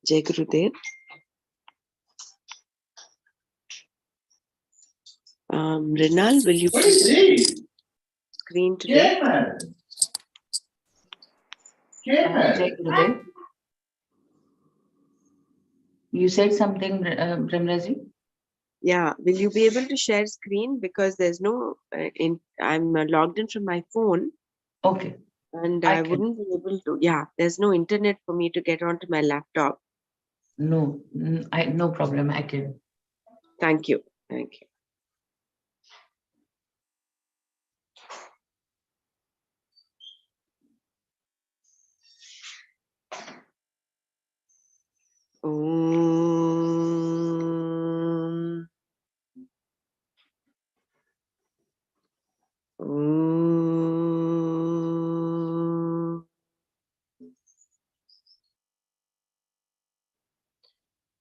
Jai Gurudev. Rinal, will you please screen today? Jai Gurudev. You said something, Brimraji? Yeah, will you be able to share screen, because there's no I'm logged in from my phone. Okay. And I wouldn't be able to. Yeah, there's no internet for me to get onto my laptop. No, no problem. I can. Thank you. Thank you. Om. Om.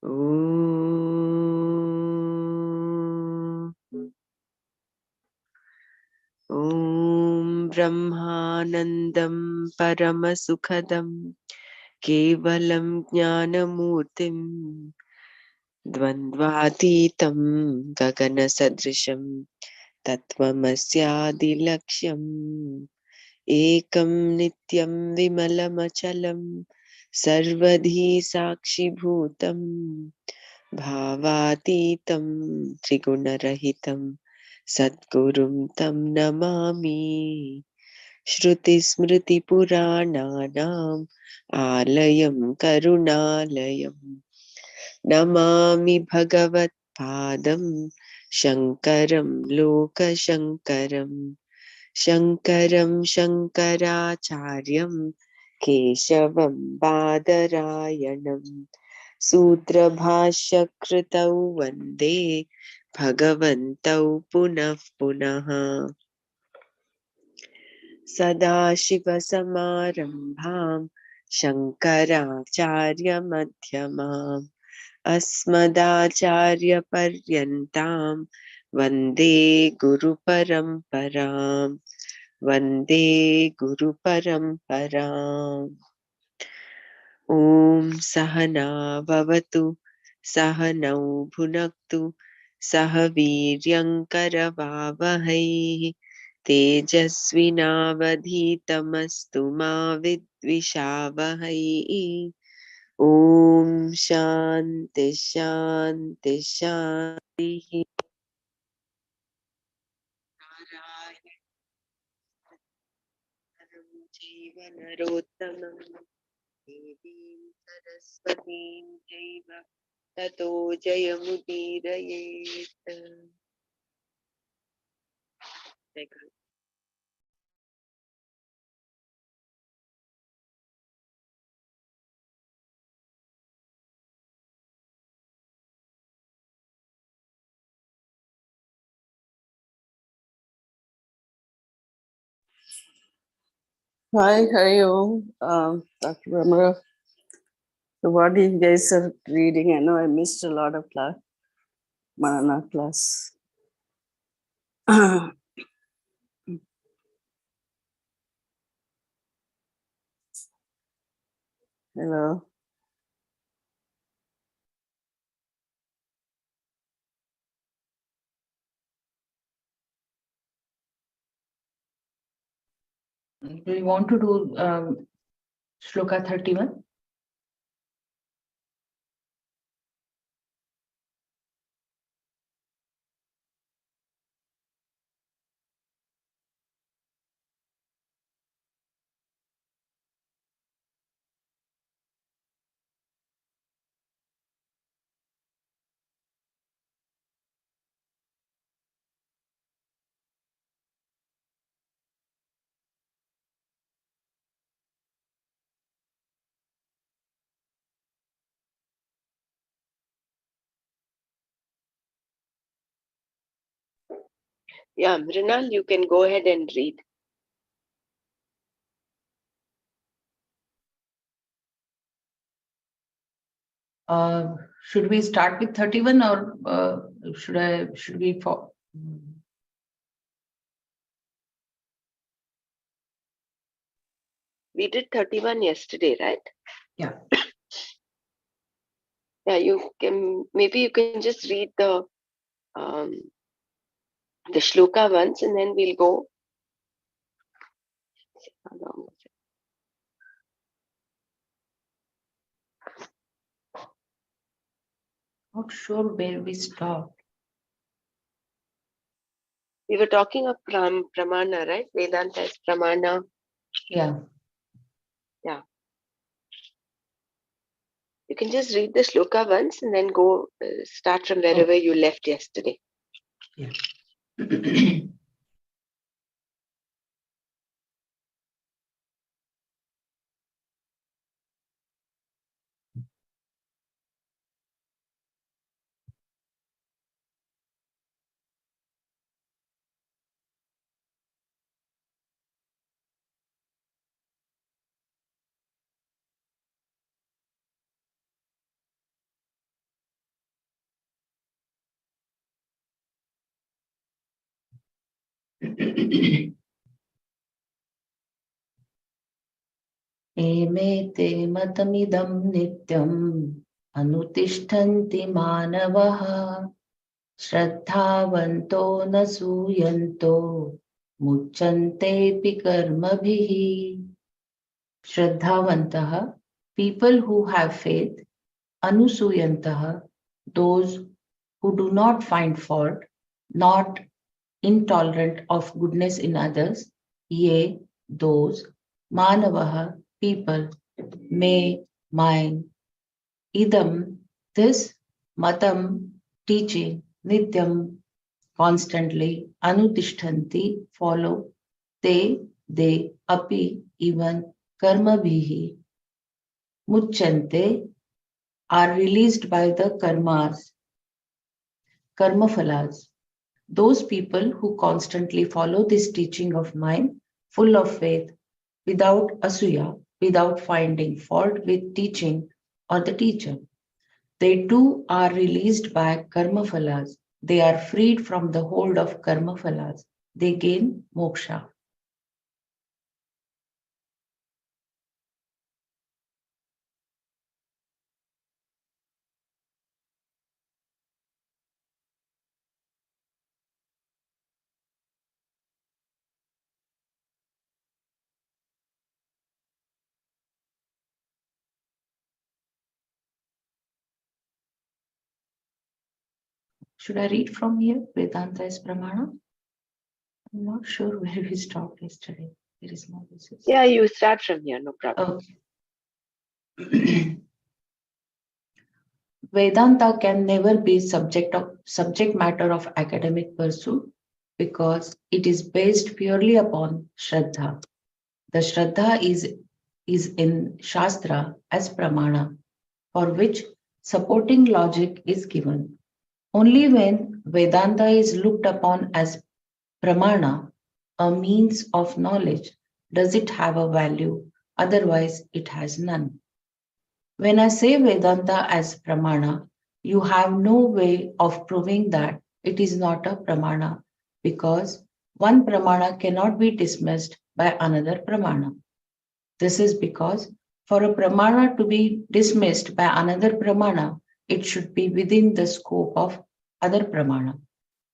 Om. Om Brahmanandam Paramasukhadam Kevalam Jnanamurtim Dvandvatitam Gaganasadrisham Tattvamasyadilaksham Ekam Nityam Vimalamachalam Sarvadhi Sakshibhutam Bhavatitam Trigunarahitam Sadgurum Tam Namami Shrutismritipurananam Alayam Karunalayam Namami Bhagavat Padam Shankaram Lokashankaram Shankaram Shankaracharyam Keshavam Badarayanam Sutra Bhashya Kritau Vande Bhagavantau Punah Punaha Sadashivasamaramбham Shankaracharya-madhyamam Asmadacharya-paryantam Vande Guru-paramparam Vande Guru-paramparam Om Sahana Bhavatu Sahanau Bhunaktu Sahaviryankaravavahai Tejasvinavadhitamastu ma vidvishavahai. Om Shanti Shanti Shanti. Narayanam Jivanarottamam Devim Saraswatim Jaiva Tato Jayamudirayet. Hi, Hari Om, Dr. Ramara. So what you guys are reading? I know I missed a lot of class, manana class. Hello. Do you want to do Shloka 31? Yeah, Mrinal, you can go ahead and read. Should we start with 31 or should we for? We did 31 yesterday, right? Yeah. Yeah, maybe you can just read um, the shloka once, and then we'll go. How long was it? Not sure where we stopped. We were talking of pramana, right? Vedanta is pramana. Yeah. Yeah. You can just read the shloka once and then go start from wherever you left yesterday. Yeah. एमेते मतमिदं नित्यम् अनुतिष्ठन्ति मानवः श्रद्धावन्तो न सूयन्तो मुच्यन्तेऽपि कर्मभिः. श्रद्धावन्तः, people who have faith, anusuyantah, those who do not find fault, not intolerant of goodness in others, ye, those, manavaha, people, may, mine, idam, this, matam, teaching, nityam, constantly, anutishtanti, follow, they, api, even, karma bhihi, muchante, are released by the karma phalas. Those people who constantly follow this teaching of mine, full of faith, without asuya, without finding fault with teaching or the teacher. They too are released by karma phalas. They are freed from the hold of karma phalas. They gain moksha. Should I read from here? Vedanta is Pramana. I'm not sure where we stopped yesterday. There is no basis. Yeah, you start from here, no problem. Okay. Vedanta can never be subject matter of academic pursuit because it is based purely upon Shraddha. The Shraddha is in Shastra as Pramana, for which supporting logic is given. Only when Vedanta is looked upon as Pramana, a means of knowledge, does it have a value, otherwise, it has none. When I say Vedanta as Pramana, you have no way of proving that it is not a Pramana because one Pramana cannot be dismissed by another Pramana. This is because for a Pramana to be dismissed by another Pramana, it should be within the scope of other Pramana.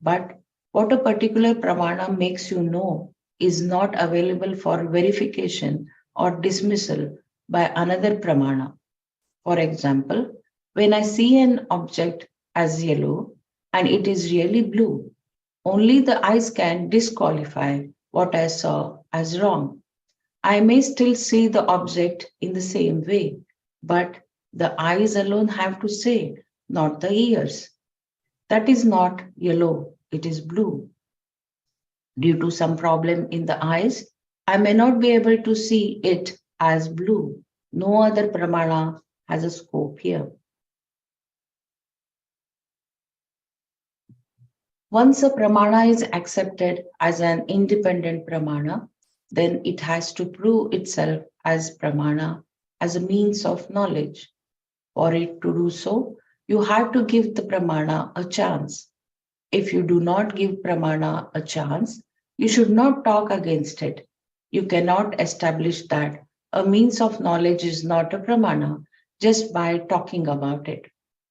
But what a particular Pramana makes you know is not available for verification or dismissal by another Pramana. For example, when I see an object as yellow and it is really blue, only the eyes can disqualify what I saw as wrong. I may still see the object in the same way, but the eyes alone have to say, not the ears. That is not yellow, it is blue. Due to some problem in the eyes, I may not be able to see it as blue. No other pramana has a scope here. Once a pramana is accepted as an independent pramana, then it has to prove itself as pramana, as a means of knowledge. For it to do so, you have to give the pramana a chance. If you do not give pramana a chance, you should not talk against it. You cannot establish that a means of knowledge is not a pramana just by talking about it.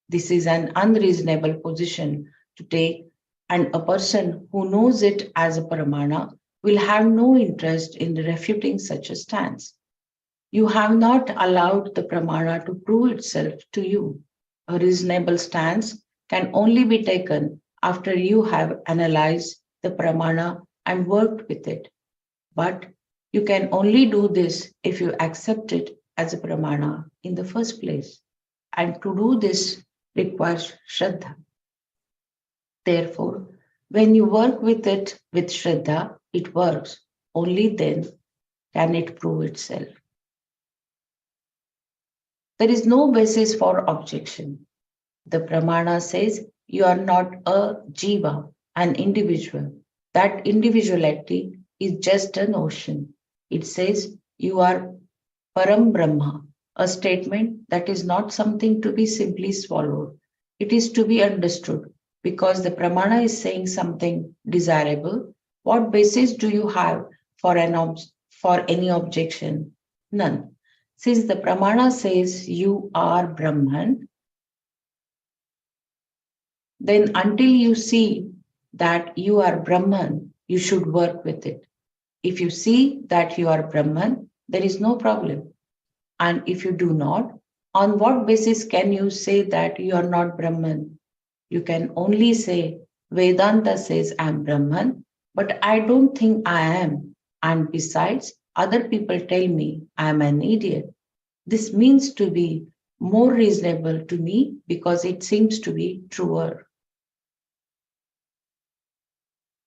This is an unreasonable position to take, and a person who knows it as a pramana will have no interest in refuting such a stance. You have not allowed the pramana to prove itself to you. A reasonable stance can only be taken after you have analyzed the pramana and worked with it. But you can only do this if you accept it as a pramana in the first place. And to do this requires Shraddha. Therefore, when you work with it with Shraddha, it works. Only then can it prove itself. There is no basis for objection. The Pramana says you are not a jiva, an individual. That individuality is just a notion. It says you are Param Brahma, a statement that is not something to be simply swallowed. It is to be understood because the Pramana is saying something desirable. What basis do you have for for any objection? None. Since the Pramana says you are Brahman, then until you see that you are Brahman, you should work with it. If you see that you are Brahman, there is no problem. And if you do not, on what basis can you say that you are not Brahman? You can only say, Vedanta says I am Brahman, but I don't think I am. And besides, other people tell me I am an idiot. This means to be more reasonable to me because it seems to be truer.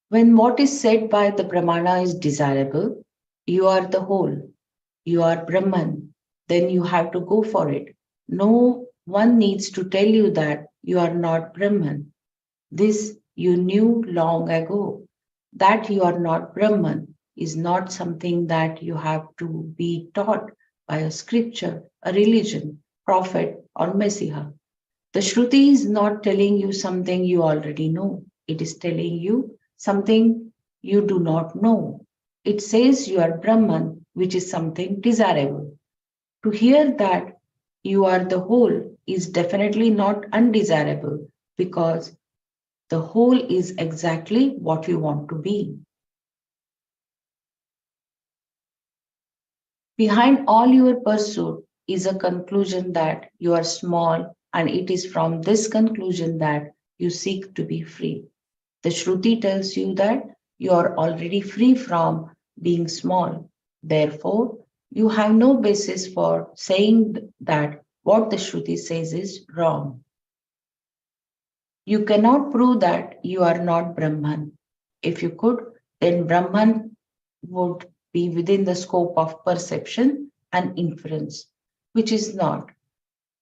When what is said by the Brahmana is desirable, you are the whole, you are Brahman, then you have to go for it. No one needs to tell you that you are not Brahman. This you knew long ago. That you are not Brahman is not something that you have to be taught by a scripture, a religion, prophet, or Messiah. The Shruti is not telling you something you already know. It is telling you something you do not know. It says you are Brahman, which is something desirable. To hear that you are the whole is definitely not undesirable because the whole is exactly what you want to be. Behind all your pursuit is a conclusion that you are small, and it is from this conclusion that you seek to be free. The Shruti tells you that you are already free from being small. Therefore, you have no basis for saying that what the Shruti says is wrong. You cannot prove that you are not Brahman. If you could, then Brahman would be within the scope of perception and inference, which is not.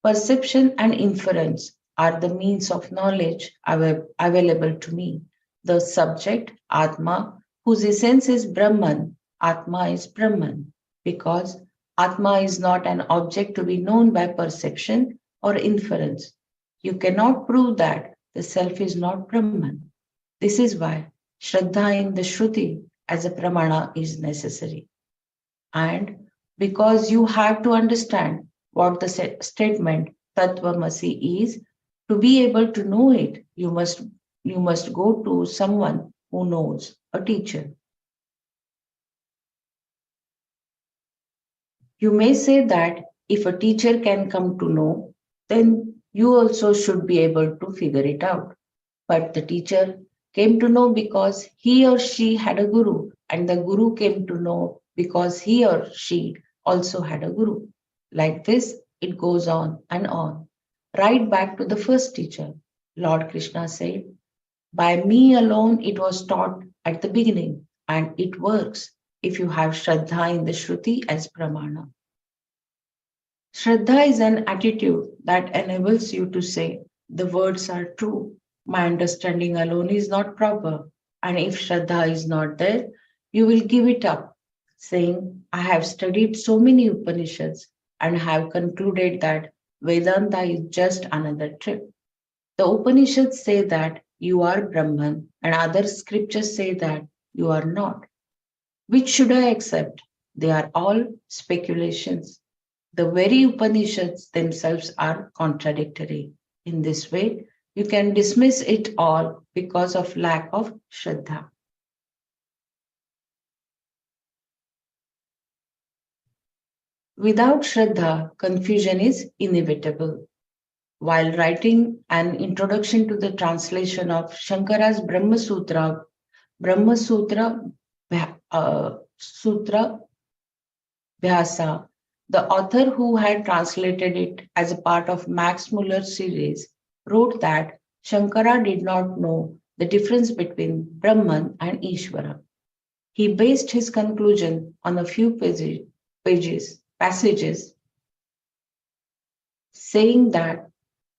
Perception and inference are the means of knowledge available to me. The subject, Atma, whose essence is Brahman, Atma is Brahman, because Atma is not an object to be known by perception or inference. You cannot prove that the self is not Brahman. This is why Shraddha in the Shruti as a pramana is necessary. And because you have to understand what the statement Tattvamasi is, to be able to know it, you must go to someone who knows, a teacher. You may say that if a teacher can come to know, then you also should be able to figure it out. But the teacher came to know because he or she had a guru, and the guru came to know because he or she also had a guru. Like this, it goes on and on. Right back to the first teacher. Lord Krishna said, by me alone it was taught at the beginning, and it works if you have Shraddha in the Shruti as Pramana. Shraddha is an attitude that enables you to say, the words are true. My understanding alone is not proper. And if Shraddha is not there, you will give it up, saying, I have studied so many Upanishads and have concluded that Vedanta is just another trip. The Upanishads say that you are Brahman, and other scriptures say that you are not. Which should I accept? They are all speculations. The very Upanishads themselves are contradictory. In this way, you can dismiss it all because of lack of Shraddha. Without Shraddha, confusion is inevitable. While writing an introduction to the translation of Shankara's Brahma Sutra Sutra Vyasa, the author who had translated it as a part of Max Muller's series wrote that Shankara did not know the difference between Brahman and Ishvara. He based his conclusion on a few passages saying that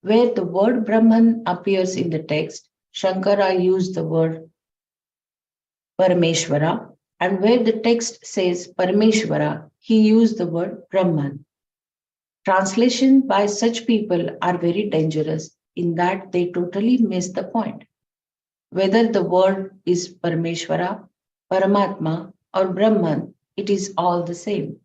where the word Brahman appears in the text, Shankara used the word Parameshvara, and where the text says Parameshvara, he used the word Brahman. Translation by such people are very dangerous in that they totally miss the point. Whether the word is Parameshvara, Paramatma, or Brahman, it is all the same.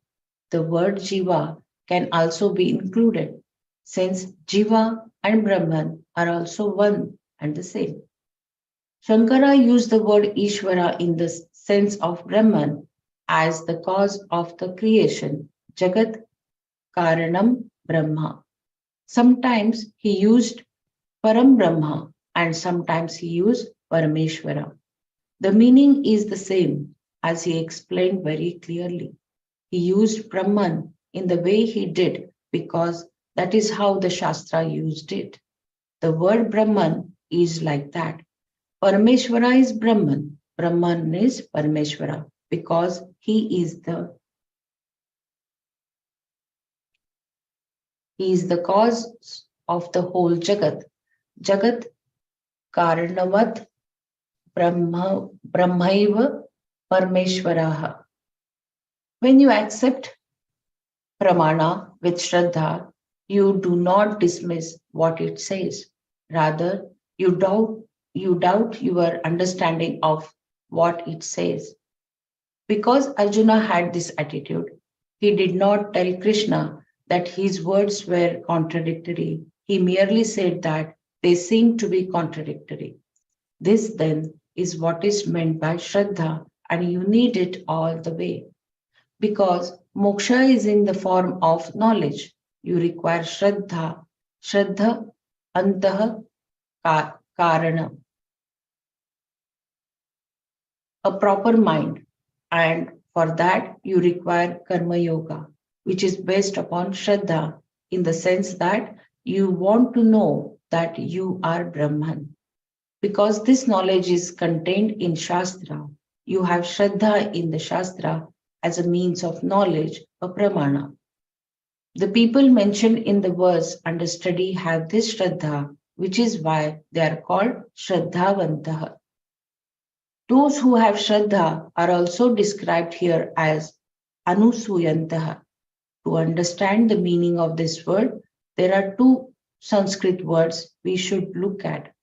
The word Jiva can also be included, since Jiva and Brahman are also one and the same. Shankara used the word Ishvara in the sense of Brahman as the cause of the creation, Jagat Karanam Brahma. Sometimes he used Param Brahma and sometimes he used Parameshvara. The meaning is the same, as he explained very clearly. He used Brahman in the way he did because that is how the Shastra used it. The word Brahman is like that. Parameshvara is Brahman. Brahman is Parameshvara because he is the cause of the whole Jagat. Jagat Karanavat Brahmaiva Parameshvaraha. When you accept Pramana with Shraddha, you do not dismiss what it says. Rather, you doubt your understanding of what it says. Because Arjuna had this attitude, he did not tell Krishna that his words were contradictory. He merely said that they seemed to be contradictory. This then is what is meant by Shraddha, and you need it all the way. Because moksha is in the form of knowledge, you require Shraddha Antah Karana, a proper mind, and for that you require Karma Yoga, which is based upon Shraddha in the sense that you want to know that you are Brahman. Because this knowledge is contained in Shastra, you have Shraddha in the Shastra as a means of knowledge, a pramana. The people mentioned in the verse under study have this Shraddha, which is why they are called Shraddhavantaha. Those who have Shraddha are also described here as Anusuyantaha. To understand the meaning of this word, there are two Sanskrit words we should look at,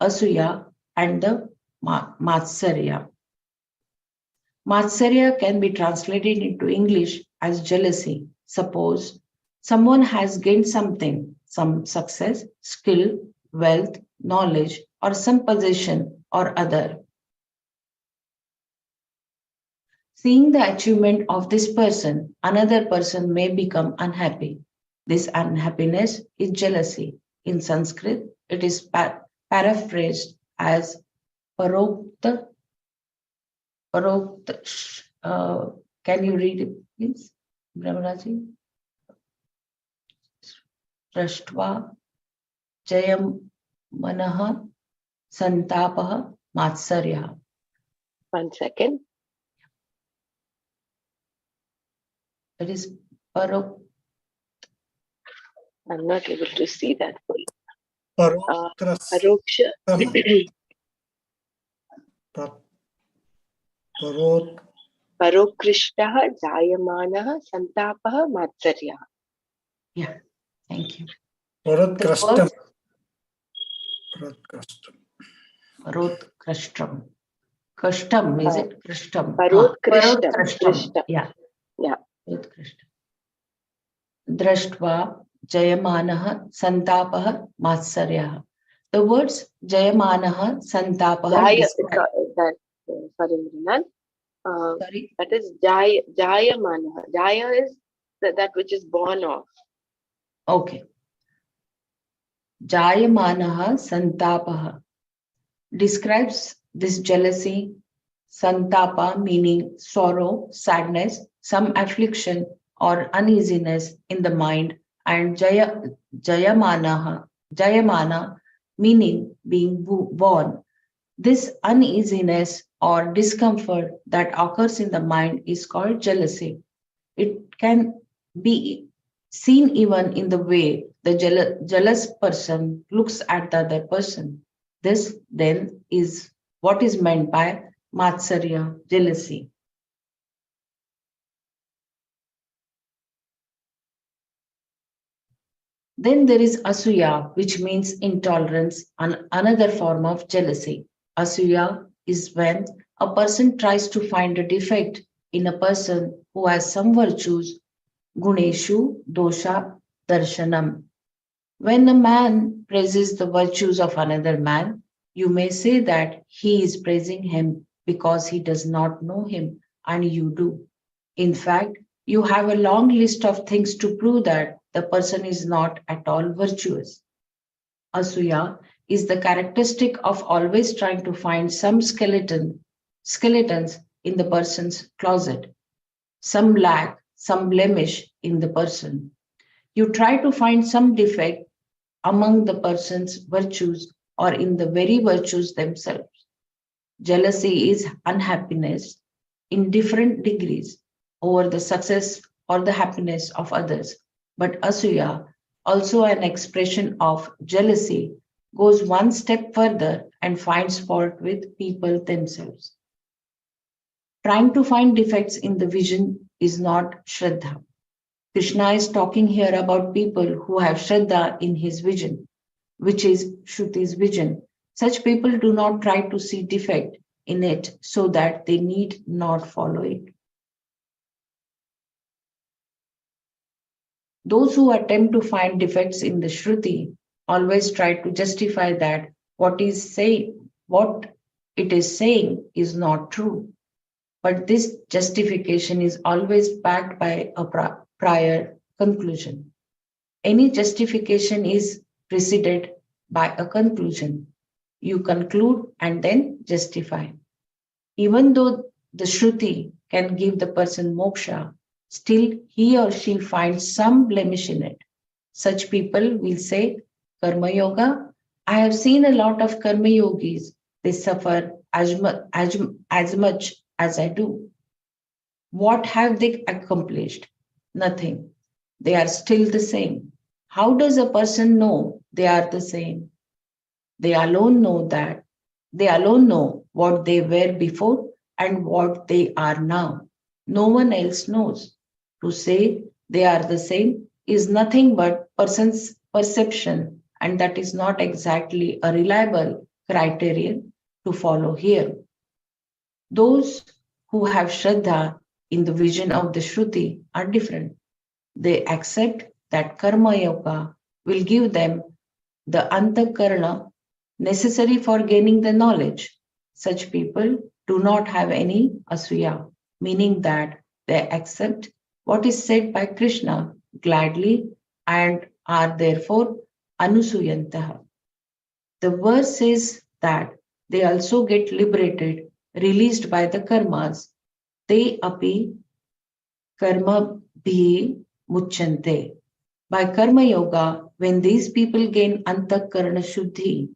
Asuya and the Matsarya. Matsarya can be translated into English as jealousy. Suppose someone has gained something, some success, skill, wealth, knowledge, or some possession or other. Seeing the achievement of this person, another person may become unhappy. This unhappiness is jealousy. In Sanskrit, it is paraphrased as parokta. Can you read it, please, Brahmaraji? Drashtva Jayam Manaha Santapaha Matsarya. 1 second. It is Parok. I'm not able to see that fully. Parotras. Paroksha. Parot. Parokrishtaha Jayamanaha Santapaha Matsarya. Yeah, thank you. Parotkrastam. Parotkrashtam. Krashtam, is it? Krashtam. Parotkrishtam. Yeah. Yeah. Parotkrashtam. Drashtva Jayamanaha Santapah Matsaryah. The words Jayamanaha Santapah Jaya, describe. sorry, Mrinan. Sorry. That is Jaya Manaha. Jaya is that which is born of. Okay. Jayamanaha Santapah describes this jealousy, Santapa meaning sorrow, sadness, some affliction or uneasiness in the mind, and Jayamana meaning being born. This uneasiness or discomfort that occurs in the mind is called jealousy. It can be seen even in the way the jealous person looks at the other person. This then is what is meant by matsarya, jealousy. Then there is asuya, which means intolerance and another form of jealousy. Asuya is when a person tries to find a defect in a person who has some virtues, guneshu, dosha, darshanam. When a man praises the virtues of another man, you may say that he is praising him because he does not know him and you do. In fact, you have a long list of things to prove that the person is not at all virtuous. Asuya is the characteristic of always trying to find some skeletons in the person's closet, some lack, some blemish in the person. You try to find some defect among the person's virtues or in the very virtues themselves. Jealousy is unhappiness in different degrees over the success or the happiness of others. But asuya, also an expression of jealousy, goes one step further and finds fault with people themselves. Trying to find defects in the vision is not Shraddha. Krishna is talking here about people who have Shraddha in his vision, which is Shruti's vision. Such people do not try to see defect in it so that they need not follow it. Those who attempt to find defects in the Shruti always try to justify that what it is saying is not true. But this justification is always backed by a prior conclusion. Any justification is preceded by a conclusion. You conclude and then justify. Even though the Shruti can give the person moksha, still he or she finds some blemish in it. Such people will say, Karma Yoga, I have seen a lot of Karma Yogis. They suffer as much as I do. What have they accomplished? Nothing. They are still the same. How does a person know they are the same? They alone know that. They alone know what they were before and what they are now. No one else knows. To say they are the same is nothing but person's perception, and that is not exactly a reliable criterion to follow here. Those who have Shraddha in the vision of the Shruti are different. They accept that Karma Yoga will give them the antakarana necessary for gaining the knowledge. Such people do not have any asuya, meaning that they accept what is said by Krishna gladly and are therefore anusuyantaha. The verse says that they also get liberated, released by the karmas. They api karma bhi muchante. By karma yoga, when these people gain antakarana shuddhi,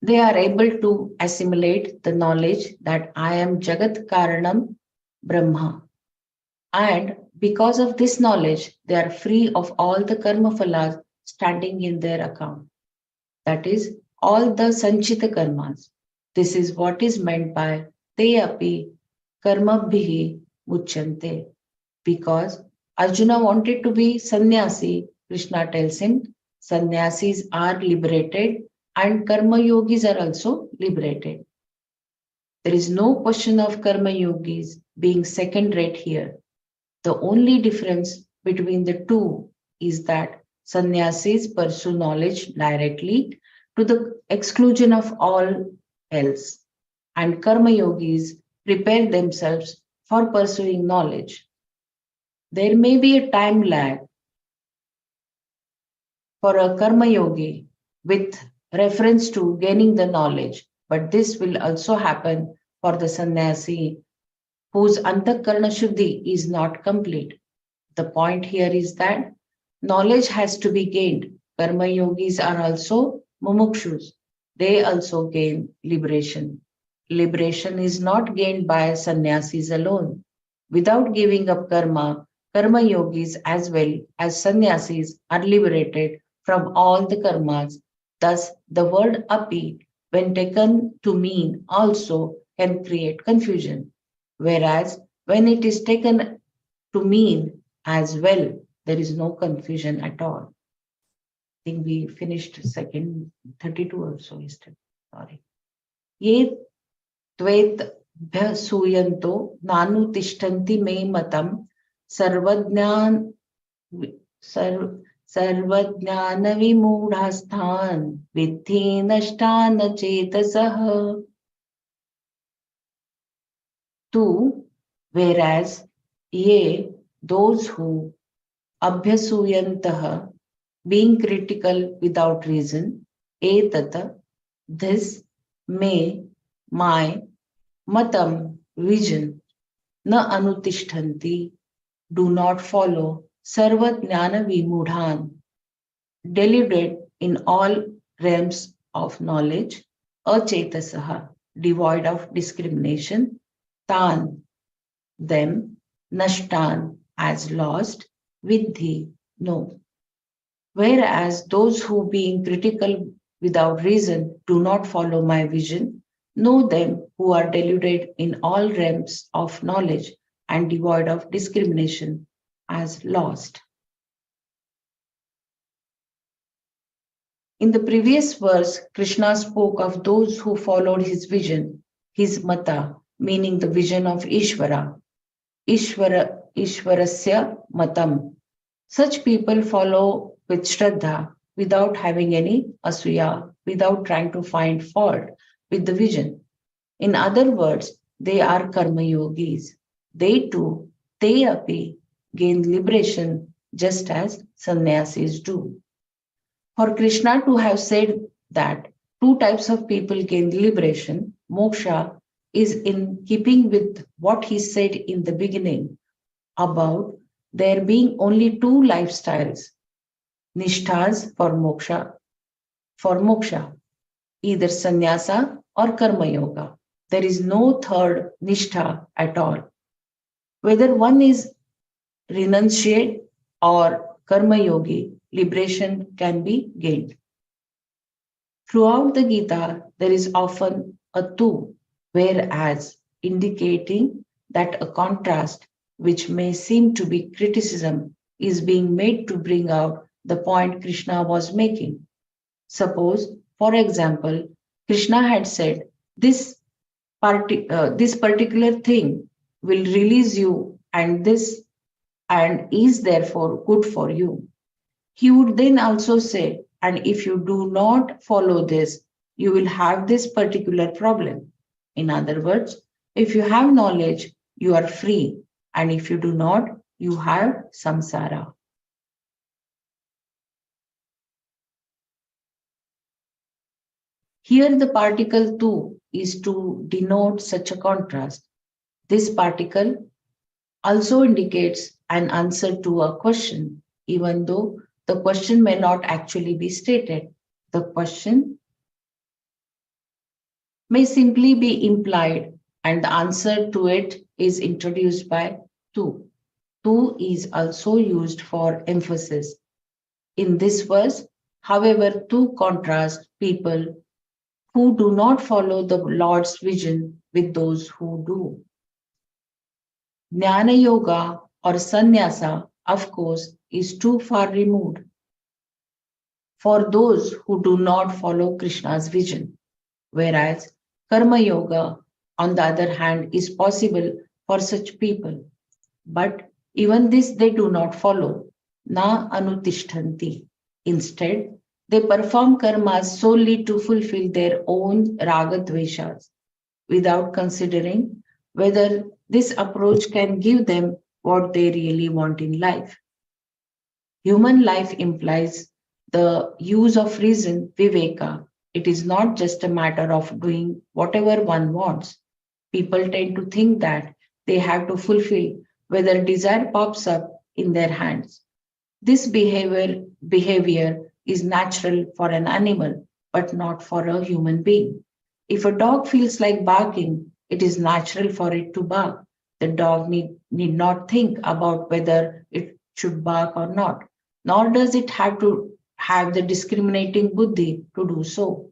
they are able to assimilate the knowledge that I am Jagat Karanam Brahma. And because of this knowledge, they are free of all the karma phalas standing in their account. That is, all the sanchita karmas. This is what is meant by te api karmabhihi muchante. Because Arjuna wanted to be sannyasi, Krishna tells him sannyasis are liberated and karma yogis are also liberated. There is no question of karma yogis being second rate here. The only difference between the two is that sannyasis pursue knowledge directly to the exclusion of all else, and karma yogis prepare themselves for pursuing knowledge. There may be a time lag for a karma yogi with reference to gaining the knowledge, but this will also happen for the sannyasi whose antakarna shuddhi is not complete. The point here is that knowledge has to be gained. Karma yogis are also mumukshus. They also gain liberation. Liberation is not gained by sannyasis alone. Without giving up karma, karma yogis as well as sannyasis are liberated from all the karmas. Thus, the word api, when taken to mean also, can create confusion. Whereas, when it is taken to mean as well, there is no confusion at all. I think we finished second 32 or so yesterday. Sorry. Ye त्वेत सूयन्तो नानुतिष्ठन्ति मे मतं सर्वज्ञान सर्वज्ञानविमूढास्तान् विद्धि नष्टान् चेतसः. Two, whereas ye, those who abhyasuyantah, being critical without reason, etata, this, may, my, matam, vision, na anutishtanti, do not follow, sarva jnana vimudhan, deluded in all realms of knowledge, achetasaha, devoid of discrimination, tan, them, nashtan, as lost, vidhi, no. Whereas those who, being critical without reason, do not follow my vision, know them who are deluded in all realms of knowledge and devoid of discrimination as lost. In the previous verse, Krishna spoke of those who followed his vision, his mata, meaning the vision of Ishvara, Ishvarasya matam. Such people follow with Shraddha without having any asuya, without trying to find fault with the vision. In other words, they are karma yogis. They too, they api, gain liberation just as sannyasis do. For Krishna to have said that two types of people gain liberation, moksha, is in keeping with what he said in the beginning about there being only two lifestyles, nishtas for moksha, either sannyasa or karma yoga. There is no third nishtha at all. Whether one is renunciate or karma yogi, liberation can be gained. Throughout the Gita, there is often a tu, whereas indicating that a contrast which may seem to be criticism is being made to bring out the point Krishna was making. Suppose, for example, Krishna had said, this particular thing will release you and is therefore good for you. He would then also say, and if you do not follow this, you will have this particular problem. In other words, if you have knowledge, you are free, and if you do not, you have samsara. Here the particle tu is to denote such a contrast. This particle also indicates an answer to a question, even though the question may not actually be stated. The question may simply be implied, and the answer to it is introduced by tu. Tu is also used for emphasis. In this verse, however, tu contrasts people who do not follow the Lord's vision with those who do. Jnana Yoga or Sannyasa, of course, is too far removed for those who do not follow Krishna's vision, whereas Karma Yoga, on the other hand, is possible for such people. But Even this they do not follow. Na anutishtanti. Instead, they perform karmas solely to fulfill their own ragadveshas without considering whether this approach can give them what they really want in life. Human life implies the use of reason, viveka. It is not just a matter of doing whatever one wants. People tend to think that they have to fulfill whether desire pops up in their hands. This behavior is natural for an animal, but not for a human being. If a dog feels like barking, it is natural for it to bark. The dog need not think about whether it should bark or not, nor does it have to have the discriminating buddhi to do so.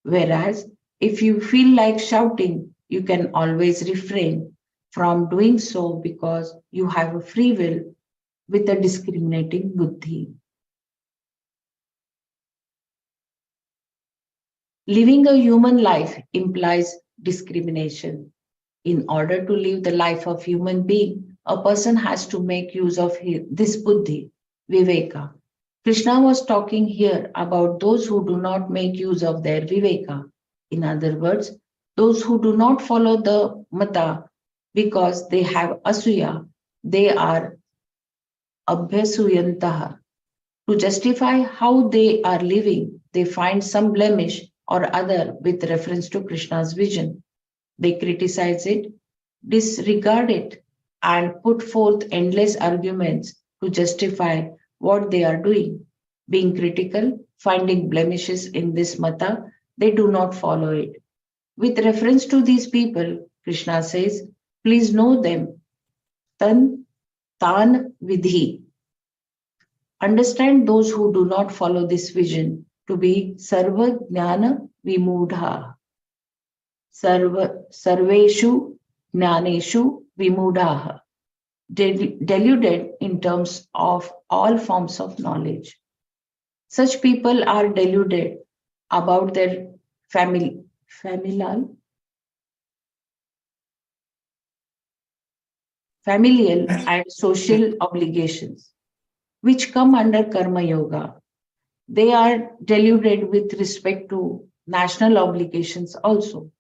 Whereas, if you feel like shouting, you can always refrain from doing so because you have a free will with a discriminating buddhi. Living a human life implies discrimination. In order to live the life of human being, a person has to make use of this buddhi, viveka. Krishna was talking here about those who do not make use of their viveka. In other words, those who do not follow the mata because they have asuya, they are abhyasuyantaha. To justify how they are living, they find some blemish or other with reference to Krishna's vision. They criticize it, disregard it, and put forth endless arguments to justify what they are doing. Being critical, finding blemishes in this mata, they do not follow it. With reference to these people, Krishna says, please know them. Tan vidhi. Understand those who do not follow this vision to be sarva jnana vimudha. Sarveshu jnaneshu vimudha. Deluded in terms of all forms of knowledge. Such people are deluded about their familial and social obligations, which come under Karma Yoga. They are deluded with respect to national obligations also.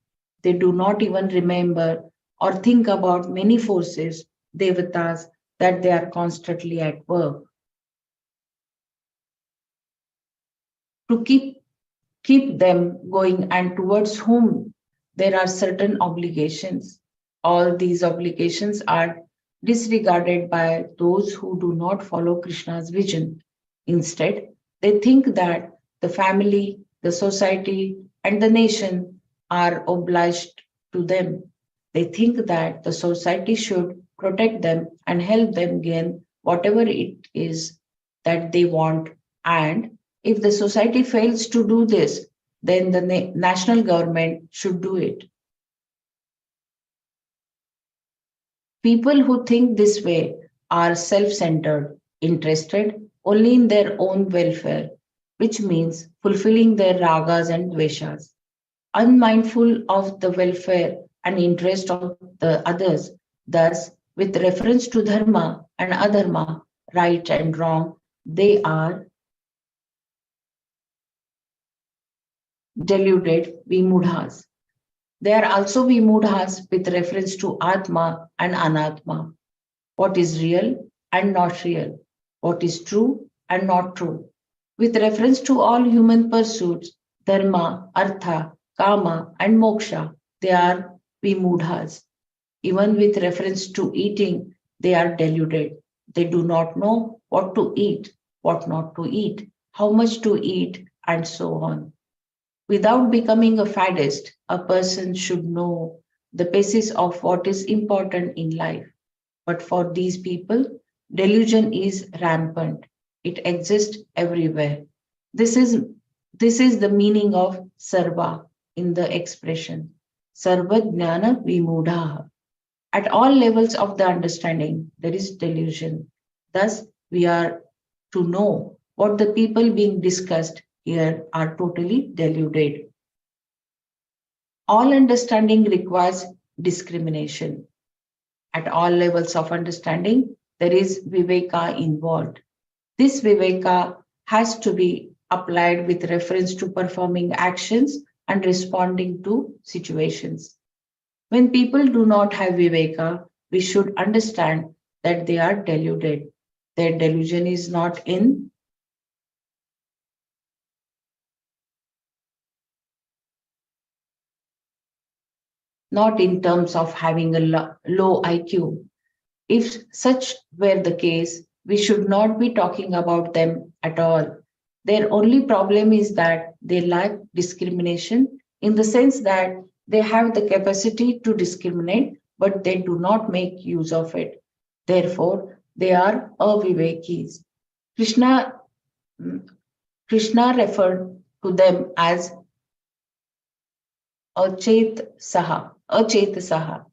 They do not even remember or think about many forces, devatas, that they are constantly at work. To keep them going and towards whom there are certain obligations. All these obligations are disregarded by those who do not follow Krishna's vision. Instead, they think that the family, the society, and the nation are obliged to them. They think that the society should protect them and help them gain whatever it is that they want. And if the society fails to do this, then the national government should do it. People who think this way are self centered, interested only in their own welfare, which means fulfilling their ragas and dveshas, unmindful of the welfare and interest of the others. Thus, with reference to dharma and adharma, right and wrong, they are deluded vimudhas. They are also vimudhas with reference to Atma and Anatma, what is real and not real, what is true and not true. With reference to all human pursuits, dharma, artha, kama, and moksha, they are vimudhas. Even with reference to eating, they are deluded. They do not know what to eat, what not to eat, how much to eat, and so on. Without becoming a faddist, a person should know the basis of what is important in life. But for these people, delusion is rampant. It exists everywhere. This is, this is the meaning of sarva in the expression. Sarva jnana vimudha. At all levels of the understanding, there is delusion. Thus, we are to know what the people being discussed here are totally deluded. All understanding requires discrimination. At all levels of understanding, there is viveka involved. This viveka has to be applied with reference to performing actions and responding to situations. When people do not have viveka, we should understand that they are deluded. Their delusion is not in terms of having a low IQ. If such were the case, we should not be talking about them at all. Their only problem is that they lack discrimination in the sense that they have the capacity to discriminate, but they do not make use of it. Therefore, they are avivekis. Krishna, Krishna referred to them as achet saha,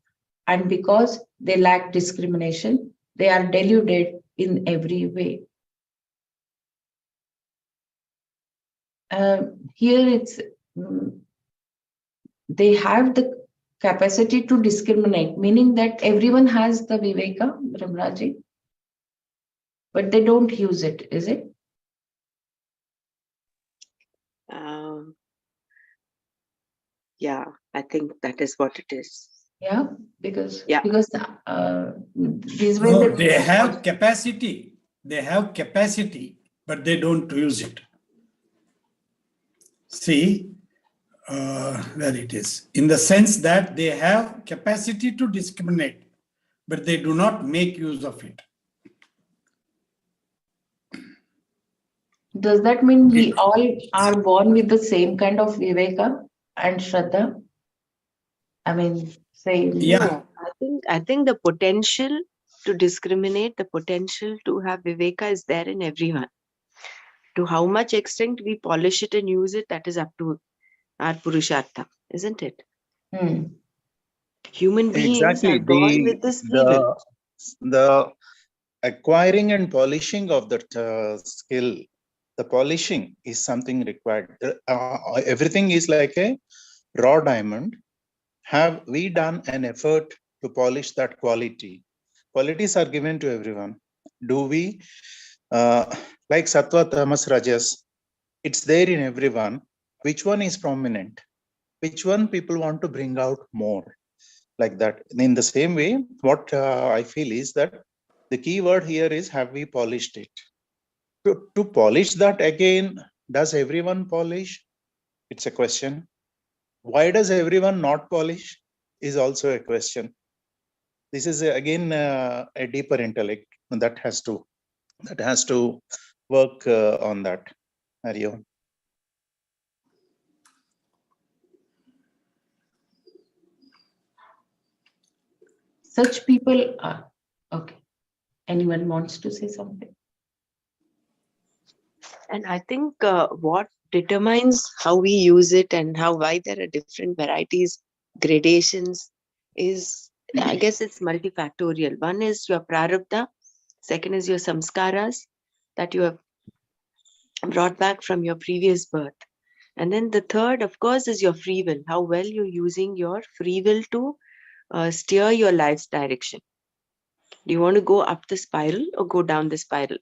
and because they lack discrimination, they are deluded in every way. Here it's they have the capacity to discriminate, meaning that everyone has the viveka, Brahmaji, but they don't use it, is it? Yeah, I think that is what it is. Yeah, because Yeah. these were No, the they have capacity. They have capacity, but they don't use it. See, where it is. In the sense that they have capacity to discriminate, but they do not make use of it. Does that mean we all are born with the same kind of viveka and shraddha? I mean, say Yeah. No, I think the potential to discriminate, the potential to have viveka is there in everyone. To how much extent we polish it and use it, that is up to our purushartha, isn't it? Human beings Exactly. are born with this free will. The acquiring and polishing of that skill, the polishing is something required. Everything is like a raw diamond. Have we done an effort to polish that quality? Qualities are given to everyone. Do we, like Sattva, Tamas, Rajas, it's there in everyone. Which one is prominent? Which one people want to bring out more? Like that. In the same way, what I feel is that the key word here is, have we polished it? To polish that again, does everyone polish? It's a question. Why does everyone not polish? Is also a question. This is again a deeper intellect that has to work on that. Hariom. Such people are okay. Anyone wants to say something? And I think what determines how we use it and why there are different varieties, gradations, is, I guess it's multifactorial. One is your prarabdha, second is your samskaras that you have brought back from your previous birth. And then the third, of course, is your free will, how well you're using your free will to steer your life's direction. Do you want to go up the spiral or go down the spiral?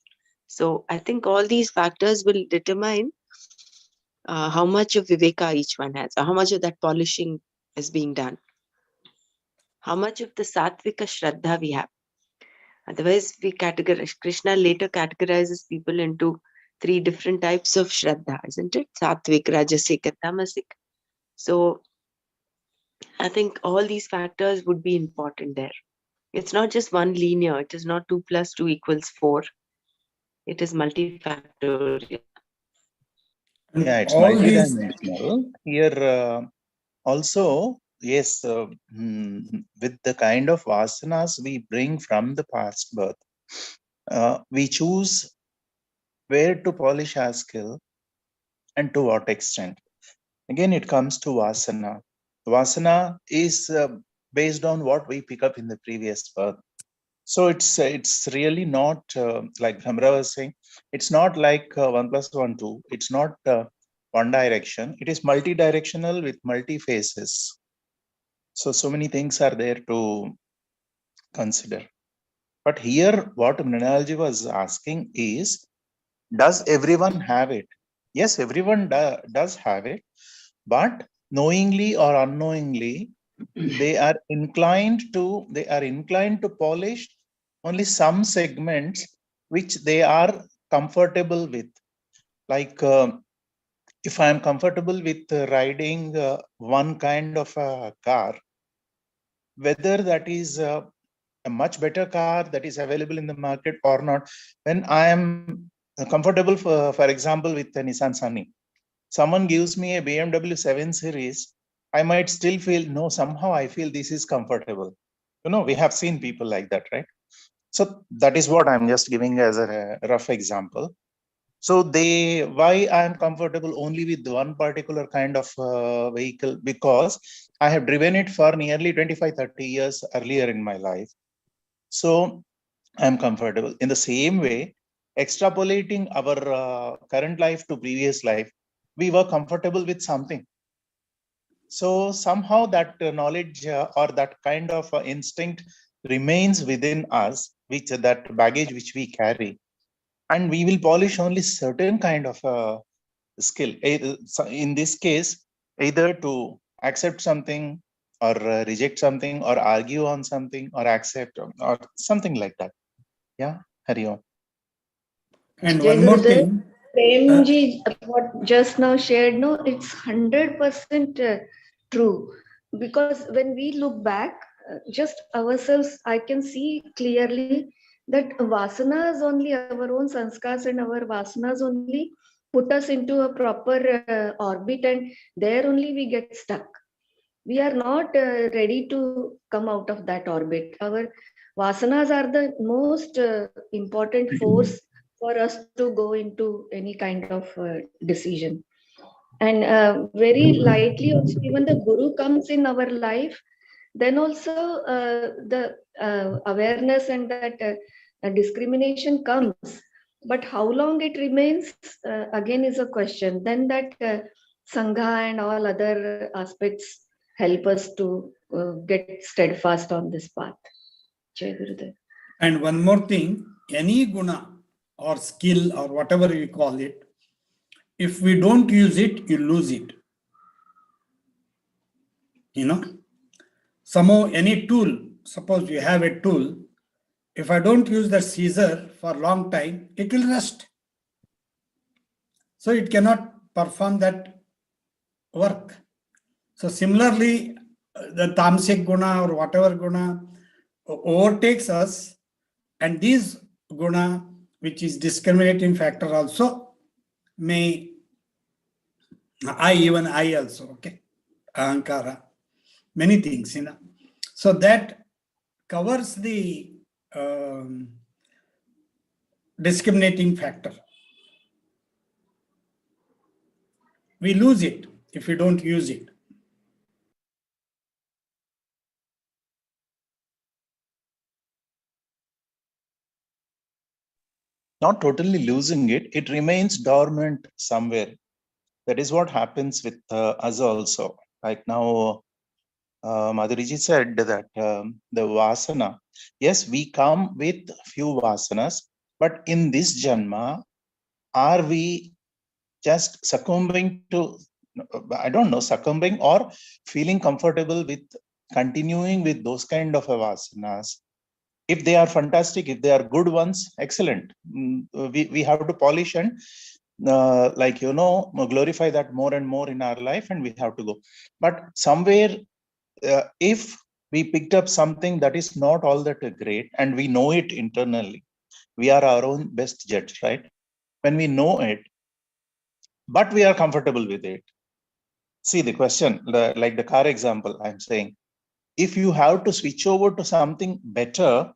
So I think all these factors will determine how much of viveka each one has, or how much of that polishing is being done, how much of the sattvika shraddha we have. Otherwise, we categorize, Krishna later categorizes people into 3 different types of shraddha, isn't it? Sattvik, rajasic, and tamasic. So I think all these factors would be important there. It's not just one linear, it is not 2 plus 2 equals 4. It is multifactorial. Yeah, it's All these, multidimensional. Here also, yes, with the kind of vasanas we bring from the past birth, we choose where to polish our skill and to what extent. Again, it comes to vasana. Vasana is based on what we pick up in the previous birth. So it's really not like Hamra was saying, it's not like 1 plus 1, 2. It's not one direction. It is multi-directional with multi-phases. So many things are there to consider. But here, what Mrinalji was asking is, does everyone have it? Yes, everyone does have it, but knowingly or unknowingly, they are inclined to polish only some segments which they are comfortable with. Like if I am comfortable with riding one kind of a car, whether that is a much better car that is available in the market or not, when I am comfortable, for example, with the Nissan Sunny, someone gives me a BMW 7 Series, I might still feel, no, somehow I feel this is comfortable. We have seen people like that, right? So that is what I'm just giving as a rough example. So why I am comfortable only with one particular kind of vehicle? Because I have driven it for nearly 25, 30 years earlier in my life. So I'm comfortable. In the same way, extrapolating our current life to previous life, we were comfortable with something. So somehow that knowledge or that kind of instinct remains within us, which that baggage which we carry, and we will polish only certain kind of skill. In this case, either to accept something or reject something or argue on something or accept or something like that. Yeah, Hari Om. And Jai one more Gurudev, thing, Premji, what just now shared, no, it's 100% true. Because when we look back, just ourselves, I can see clearly that vasanas only, our own sanskars and our vasanas only put us into a proper orbit, and there only we get stuck. We are not ready to come out of that orbit. Our vasanas are the most important force for us to go into any kind of decision. And very lightly also, even the guru comes in our life, then also the awareness and that discrimination comes. But how long it remains again is a question. Then that sangha and all other aspects help us to get steadfast on this path. Jai Gurudev. and one more thing, any guna or skill or whatever you call it, if we don't use it, you lose it. Somehow any tool, suppose you have a tool, if I don't use the scissor for a long time, it will rust. So it cannot perform that work. So similarly, the tamasic guna or whatever guna overtakes us, and these guna, which is discriminating factor also, may, I also, okay, ahankara, many things, So that covers the discriminating factor. We lose it if we don't use it. Not totally losing it, it remains dormant somewhere. That is what happens with us also. Like now, Madhuriji said that the vasana, yes, we come with few vasanas, but in this janma, are we just succumbing to, I don't know, succumbing or feeling comfortable with continuing with those kind of vasanas? If they are fantastic, if they are good ones, excellent. We have to polish and glorify that more and more in our life, and we have to go. But somewhere, if we picked up something that is not all that great and we know it internally, we are our own best judge, right? When we know it, but we are comfortable with it. See the question, like the car example I'm saying, if you have to switch over to something better,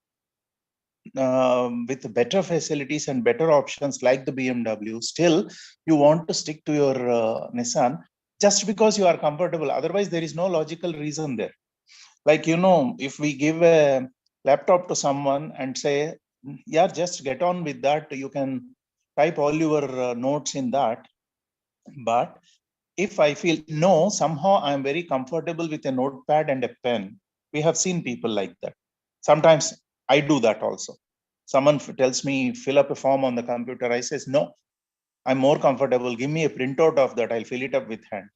with better facilities and better options like the BMW, still you want to stick to your Nissan just because you are comfortable. Otherwise, there is no logical reason there. Like, if we give a laptop to someone and say, yeah, just get on with that, you can type all your notes in that. But if I feel, no, somehow I'm very comfortable with a notepad and a pen, we have seen people like that. Sometimes I do that also. Someone tells me fill up a form on the computer. I says, no, I'm more comfortable. Give me a printout of that. I'll fill it up with hand.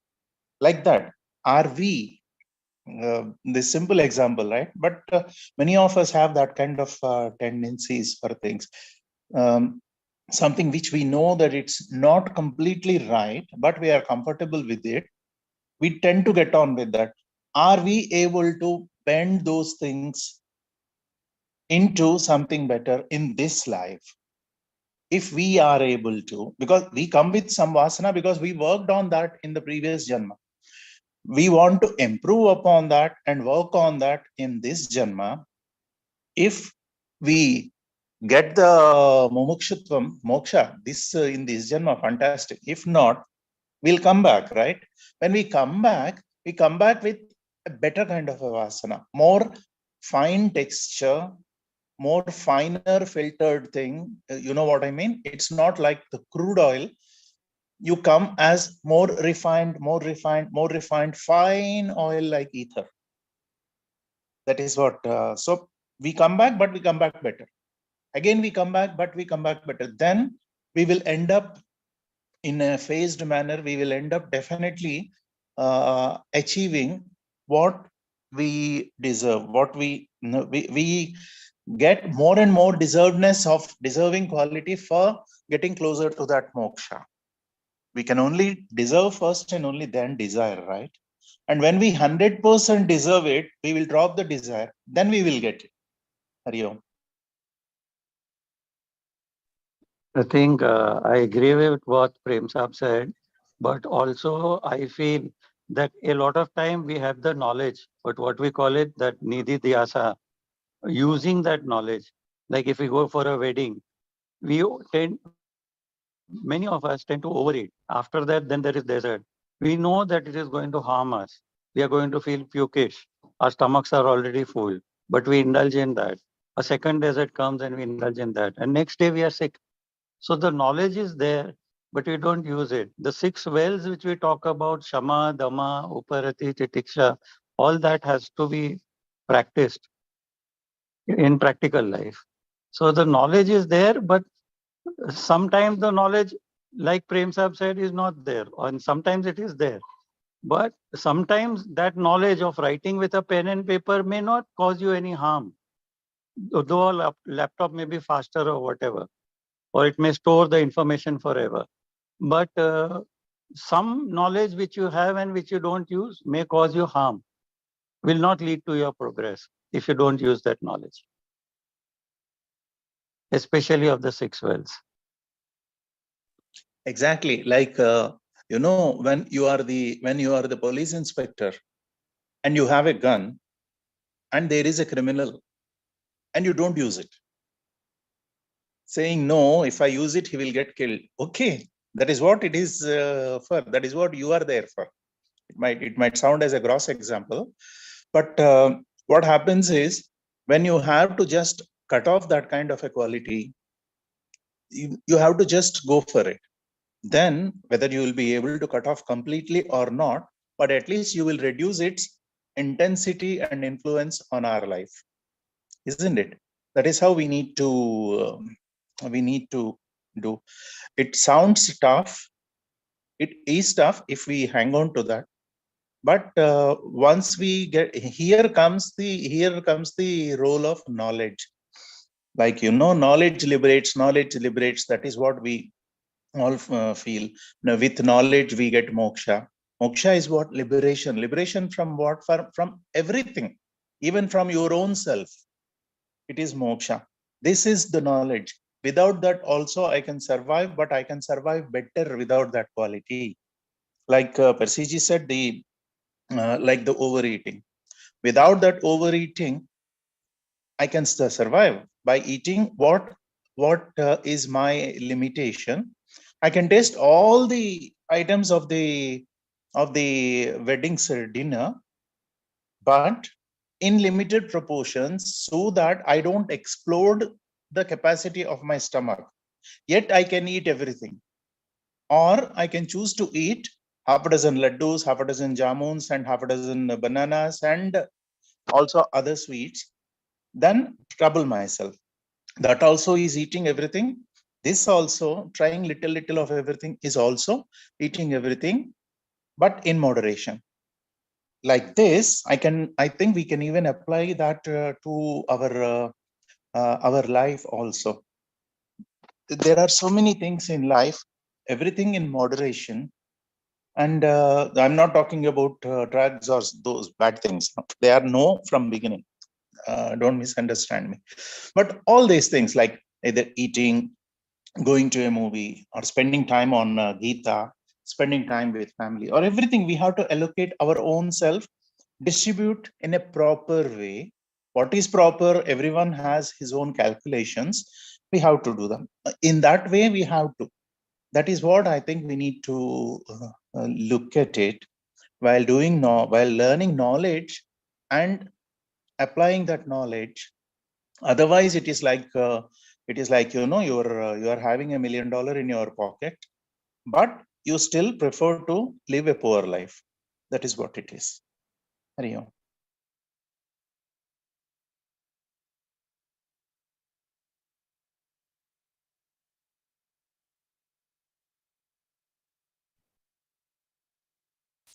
Like that. Are we? This simple example, right? But many of us have that kind of tendencies for things. Something which we know that it's not completely right, but we are comfortable with it. We tend to get on with that. Are we able to bend those things into something better in this life? If we are able to, because we come with some vasana because we worked on that in the previous janma. We want to improve upon that and work on that in this janma. If we get the mumukshutvam, moksha, this in this janma, fantastic. If not, we'll come back, right? When we come back with a better kind of a vasana, more fine texture, more finer filtered thing. You know what I mean? It's not like the crude oil. You come as more refined, fine oil like ether. That is what. So we come back, but we come back better. Again, we come back, but we come back better. Then we will end up in a phased manner. We will end up definitely achieving what we deserve, what we get more and more deservedness of deserving quality for getting closer to that moksha. We can only deserve first and only then desire, right? And when we 100% deserve it, we will drop the desire, then we will get it. Hari Om. I think I agree with what Prem Saab said, but also I feel that a lot of time we have the knowledge, but what we call it that nidhi dhyasa, using that knowledge. Like if we go for a wedding, many of us tend to overeat. After that, then there is dessert. We know that it is going to harm us. We are going to feel pukish. Our stomachs are already full, but we indulge in that. A second dessert comes and we indulge in that. And next day we are sick. So the knowledge is there, but we don't use it. The six wells which we talk about, Shama, Dama, Uparati, Titiksha, all that has to be practiced in practical life. So the knowledge is there, but sometimes the knowledge, like Prem Sahib said, is not there, and sometimes it is there. But sometimes that knowledge of writing with a pen and paper may not cause you any harm, though a laptop may be faster or whatever, or it may store the information forever. But some knowledge which you have and which you don't use may cause you harm, will not lead to your progress if you don't use that knowledge, especially of the six wells. Exactly. Like when you are the police inspector and you have a gun and there is a criminal and you don't use it, saying no, if I use it, he will get killed. Okay, that is what it is for. That is what you are there for. It might sound as a gross example, but what happens is when you have to just cut off that kind of a quality, you have to just go for it. Then whether you will be able to cut off completely or not, but at least you will reduce its intensity and influence on our life, isn't it? That is how we need to do. It sounds tough. It is tough if we hang on to that. But once we get here comes the role of knowledge. Like knowledge liberates. That is what we all feel. Now, with knowledge we get moksha. Moksha is what? Liberation from what? From everything, even from your own self. It is moksha. This is the knowledge. Without that also I can survive, but I can survive better without that quality. Like Persiji said, like the overeating. Without that overeating, I can still survive by eating what is my limitation. I can taste all the items of the wedding dinner, but in limited proportions, so that I don't explode the capacity of my stomach. Yet I can eat everything, or I can choose to eat half a dozen laddus, half a dozen jamuns, and half a dozen bananas, and also other sweets. then trouble myself. That also is eating everything. This also trying little of everything is also eating everything, but in moderation. Like this, I think we can even apply that to our life also. There are so many things in life, everything in moderation. And I'm not talking about drugs or those bad things. They are no from beginning. Don't misunderstand me. But all these things like either eating, going to a movie, or spending time on Gita, spending time with family, or everything, we have to allocate our own self, distribute in a proper way. What is proper? Everyone has his own calculations. We have to do them. In that way, we have to. That is what I think we need to look at it while while learning knowledge and applying that knowledge. Otherwise, it is like you are having $1 million in your pocket, but you still prefer to live a poor life. That is what it is. Hari Om.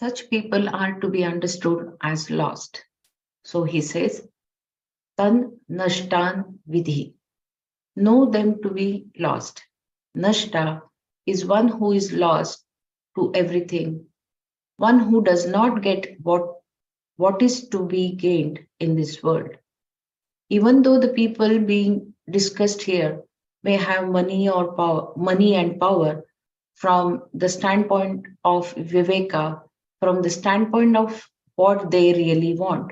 Such people are to be understood as lost. So he says, Tan Nashtan Vidhi. Know them to be lost. Nashta is one who is lost to everything, one who does not get what is to be gained in this world. Even though the people being discussed here may have money and power from the standpoint of Viveka, from the standpoint of what they really want,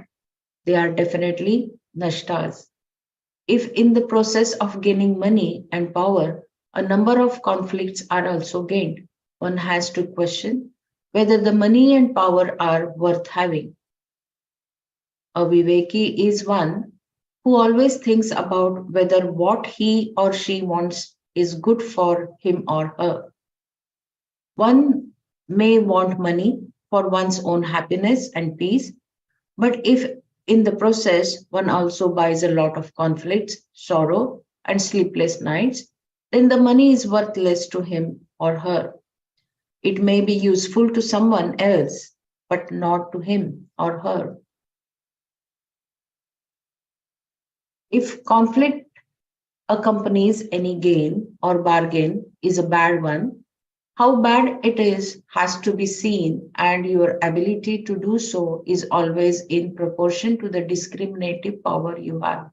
they are definitely nashtas. If in the process of gaining money and power, a number of conflicts are also gained, one has to question whether the money and power are worth having. A Viveki is one who always thinks about whether what he or she wants is good for him or her. One may want money for one's own happiness and peace, but if in the process one also buys a lot of conflicts, sorrow, and sleepless nights, then the money is worthless to him or her. It may be useful to someone else, but not to him or her. If conflict accompanies any gain or bargain is a bad one, how bad it is has to be seen, and your ability to do so is always in proportion to the discriminative power you have.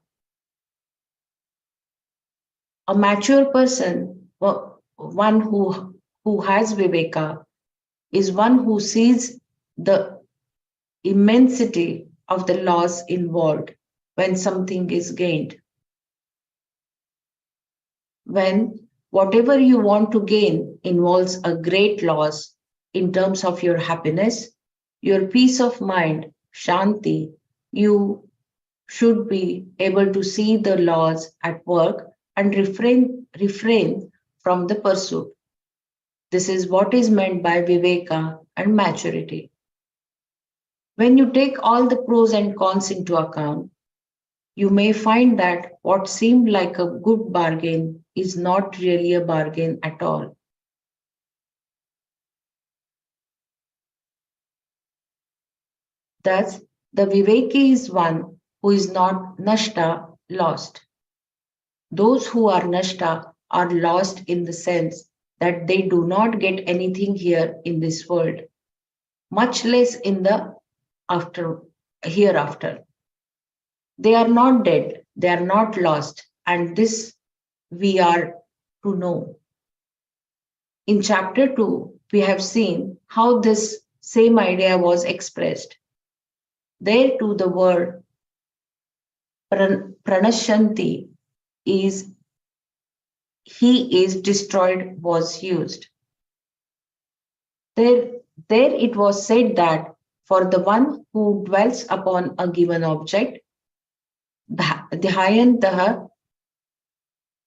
A mature person, one who has Viveka, is one who sees the immensity of the loss involved when something is gained. When whatever you want to gain involves a great loss in terms of your happiness, your peace of mind, Shanti, you should be able to see the laws at work and refrain from the pursuit. This is what is meant by Viveka and maturity. When you take all the pros and cons into account, you may find that what seemed like a good bargain is not really a bargain at all. Thus, the Viveki is one who is not Nashta, lost. Those who are Nashta are lost in the sense that they do not get anything here in this world, much less in the after hereafter. They are not dead, they are not lost, and this we are to know. In chapter 2, we have seen how this same idea was expressed. There too, the word pranashanti is he is destroyed was used. There it was said that for the one who dwells upon a given object, dhyantaha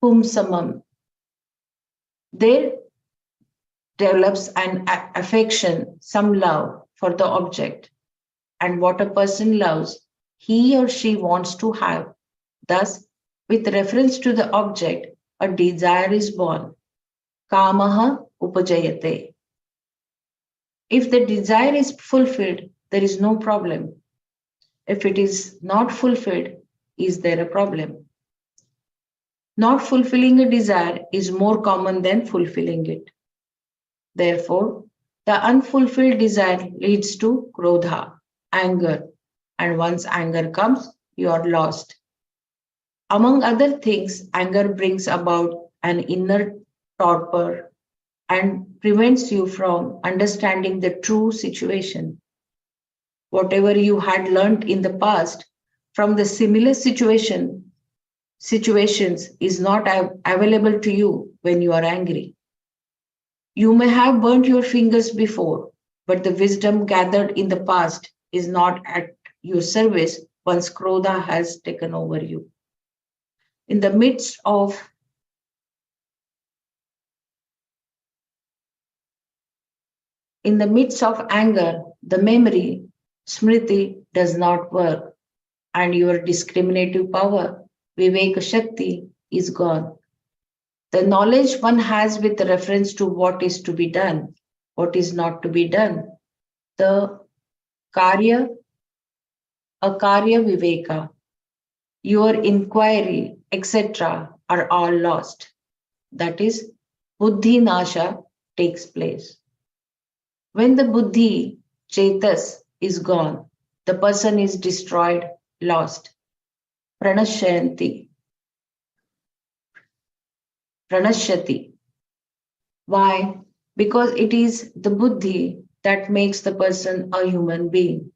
pumsamam, there develops an affection, some love for the object, and what a person loves, he or she wants to have. Thus, with reference to the object, a desire is born. Kamaha upajayate. If the desire is fulfilled, there is no problem. If it is not fulfilled, is there a problem? Not fulfilling a desire is more common than fulfilling it. Therefore, the unfulfilled desire leads to krodha, anger, and once anger comes, you are lost. Among other things, anger brings about an inner torpor and prevents you from understanding the true situation. Whatever you had learned in the past from the similar situations is not available to you when you are angry. You may have burnt your fingers before, but the wisdom gathered in the past is not at your service once Krodha has taken over you. In the midst of anger, the memory, smriti, does not work, and your discriminative power, viveka shakti, is gone. The knowledge one has with reference to what is to be done, what is not to be done, the karya, akarya viveka, your inquiry, etc., are all lost. That is, buddhi nasha takes place. When the buddhi, chetas, is gone, the person is destroyed, lost. Pranashyanti. Pranashyati. Why? Because it is the buddhi that makes the person a human being.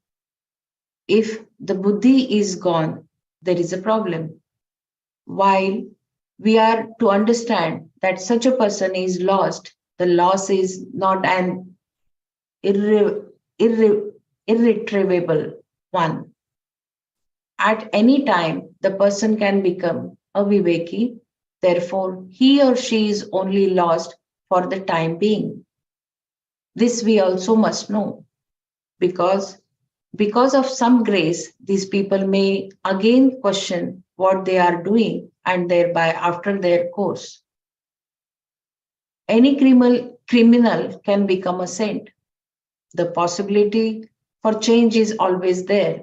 If the buddhi is gone, there is a problem. While we are to understand that such a person is lost, the loss is not an irretrievable one. At any time, the person can become a viveki, therefore, he or she is only lost for the time being. This we also must know because of some grace, these people may again question what they are doing and thereby after their course. Any criminal can become a saint. The possibility for change is always there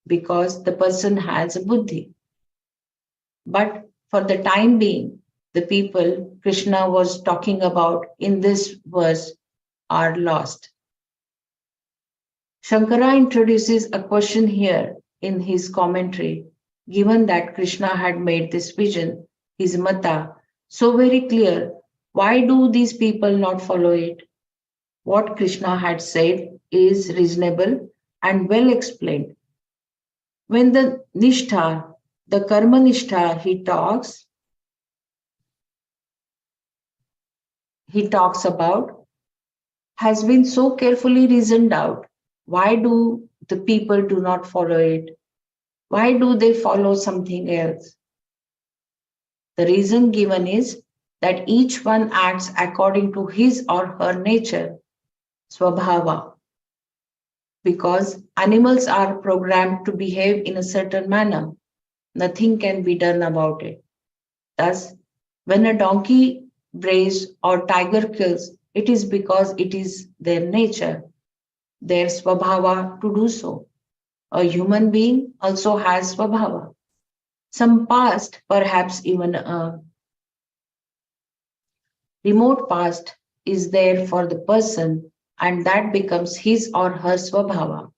because the person has a buddhi. But for the time being, the people Krishna was talking about in this verse are lost. Shankara introduces a question here in his commentary, given that Krishna had made this vision, his mata, so very clear. Why do these people not follow it? What Krishna had said is reasonable and well explained. When the nishtha, the karma nishtha, he talks about has been so carefully reasoned out. Why do the people do not follow it? Why do they follow something else? The reason given is that each one acts according to his or her nature, swabhava, because animals are programmed to behave in a certain manner. Nothing can be done about it. Thus, when a donkey brays or tiger kills, it is because it is their nature, their swabhava to do so. A human being also has swabhava. Some past, perhaps even a remote past, is there for the person, and that becomes his or her swabhava.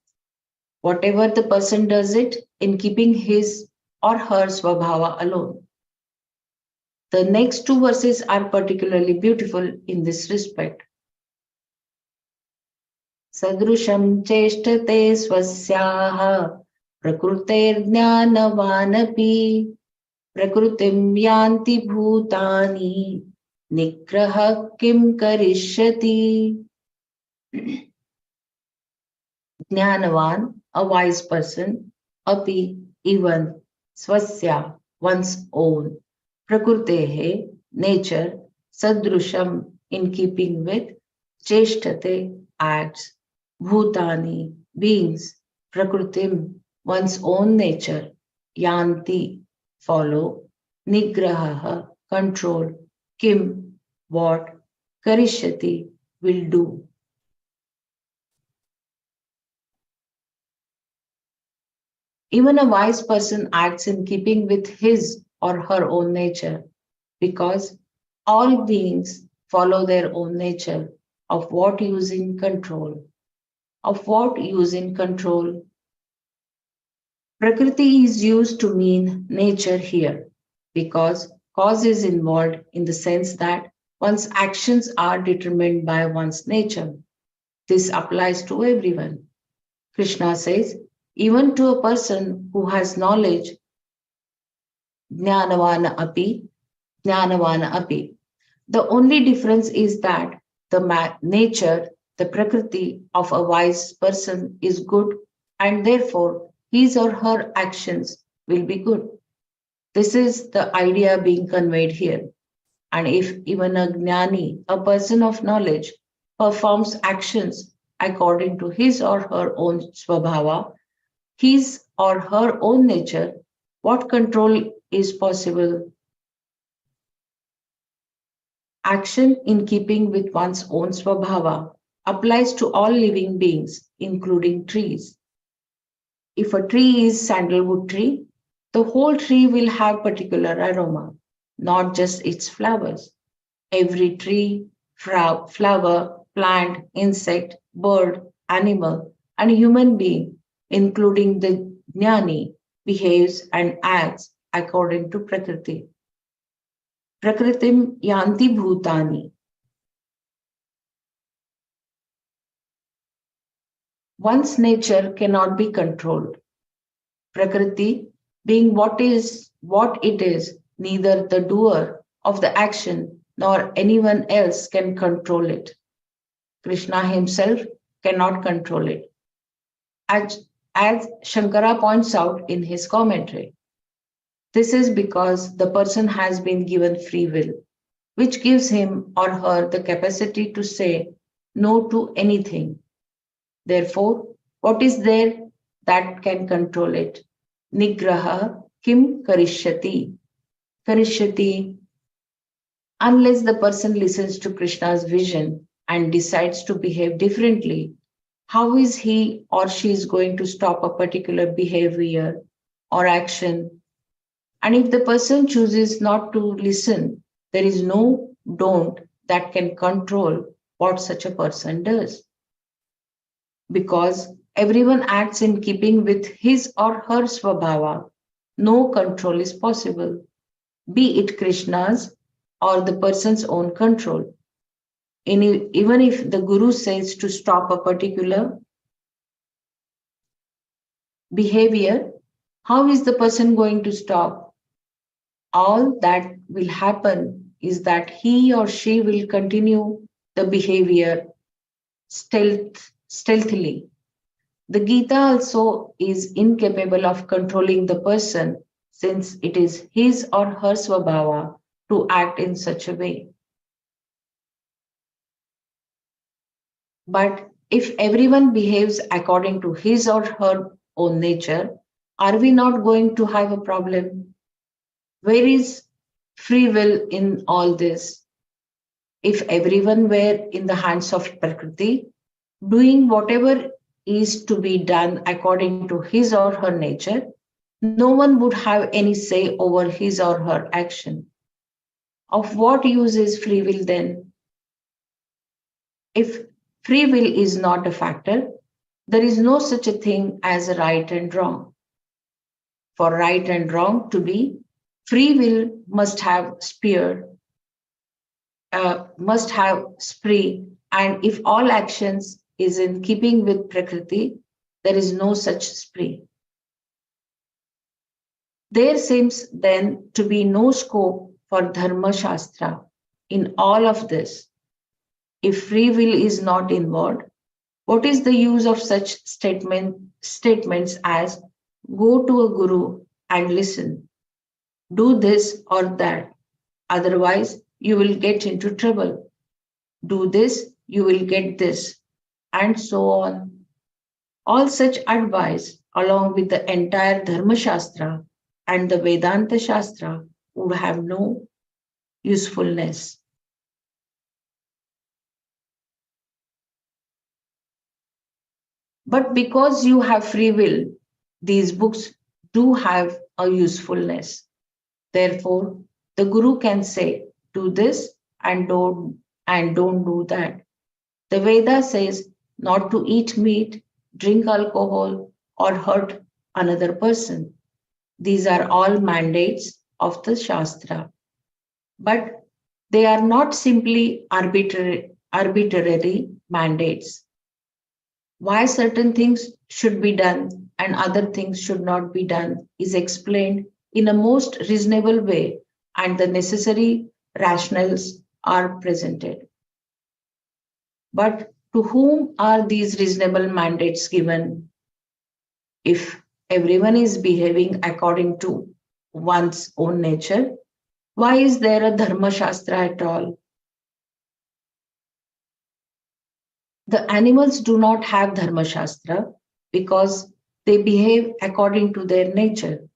Whatever the person does it in keeping his or her swabhava alone. The next two verses are particularly beautiful in this respect. Sadrusham cheshtate swasyaha prakrutejnanavanapi prakrutim yanti bhutani nigraha kim karishyati. Jnanavan, a wise person, api, even, swasya, one's own, prakrutehe, nature, sadrusham, in keeping with, cheshtate, acts, bhutani, beings, prakrutim, one's own nature, yanti, follow, nigraha, control, kim, what, karishyati, will do. Even a wise person acts in keeping with his or her own nature, because all beings follow their own nature of what using control. Of what using control? Prakriti is used to mean nature here because cause is involved in the sense that one's actions are determined by one's nature. This applies to everyone. Krishna says, even to a person who has knowledge, jnanavana api, jnanavana api. The only difference is that the nature, the prakriti of a wise person is good, and therefore his or her actions will be good. This is the idea being conveyed here. And if even a jnani, a person of knowledge, performs actions according to his or her own swabhava, his or her own nature, what control is possible? Action in keeping with one's own swabhava applies to all living beings, including trees. If a tree is sandalwood tree, the whole tree will have particular aroma, not just its flowers. Every tree, flower, plant, insect, bird, animal, and human being, including the jnani, behaves and acts according to Prakriti. Prakritim yanti bhutani. One's nature cannot be controlled. Prakriti, being what it is, neither the doer of the action nor anyone else can control it. Krishna himself cannot control it. As Shankara points out in his commentary, this is because the person has been given free will, which gives him or her the capacity to say no to anything. Therefore, what is there that can control it? Nigraha kim karishyati. Karishyati, unless the person listens to Krishna's vision and decides to behave differently, how is he or she is going to stop a particular behavior or action? And if the person chooses not to listen, there is no don't that can control what such a person does. Because everyone acts in keeping with his or her swabhava, no control is possible, be it Krishna's or the person's own control. Even if the Guru says to stop a particular behavior, how is the person going to stop? All that will happen is that he or she will continue the behavior stealthily. The Gita also is incapable of controlling the person since it is his or her swabhava to act in such a way. But if everyone behaves according to his or her own nature, are we not going to have a problem? Where is free will in all this? If everyone were in the hands of Prakriti, doing whatever is to be done according to his or her nature, no one would have any say over his or her action. Of what use is free will then? If free will is not a factor, there is no such a thing as right and wrong. For right and wrong to be, free will must have spree, and if all actions is in keeping with Prakriti, there is no such spree. There seems then to be no scope for Dharma Shastra in all of this. If free will is not involved, what is the use of such statements as go to a guru and listen, do this or that, otherwise you will get into trouble, do this, you will get this, and so on. All such advice, along with the entire Dharma Shastra, and the Vedanta Shastra would have no usefulness. But because you have free will, these books do have a usefulness. Therefore, the Guru can say, do this and don't do that. The Veda says not to eat meat, drink alcohol, or hurt another person. These are all mandates of the Shastra. But they are not simply arbitrary mandates. Why certain things should be done and other things should not be done is explained in a most reasonable way, and the necessary rationales are presented. But to whom are these reasonable mandates given? If everyone is behaving according to one's own nature, why is there a Dharma Shastra at all? The animals do not have Dharma Shastra because they behave according to their nature.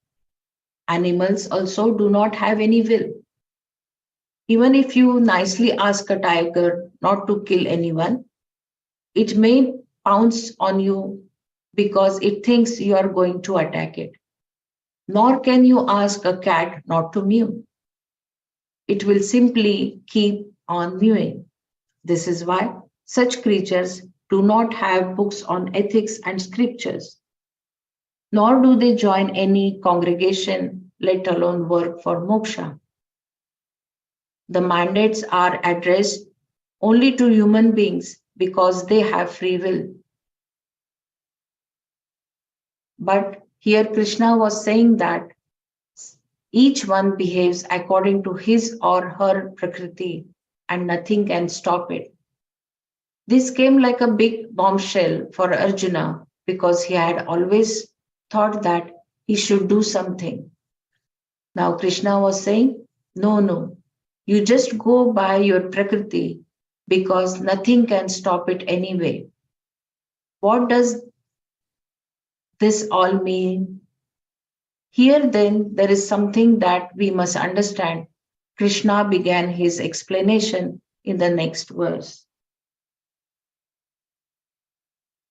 Animals also do not have any will. Even if you nicely ask a tiger not to kill anyone, it may pounce on you because it thinks you are going to attack it. Nor can you ask a cat not to mew. It will simply keep on mewing. This is why such creatures do not have books on ethics and scriptures, nor do they join any congregation, let alone work for moksha. The mandates are addressed only to human beings because they have free will. But here Krishna was saying that each one behaves according to his or her prakriti and nothing can stop it. This came like a big bombshell for Arjuna because he had always thought that he should do something. Now Krishna was saying, no, no, you just go by your prakriti because nothing can stop it anyway. What does this all mean? Here then there is something that we must understand. Krishna began his explanation in the next verse.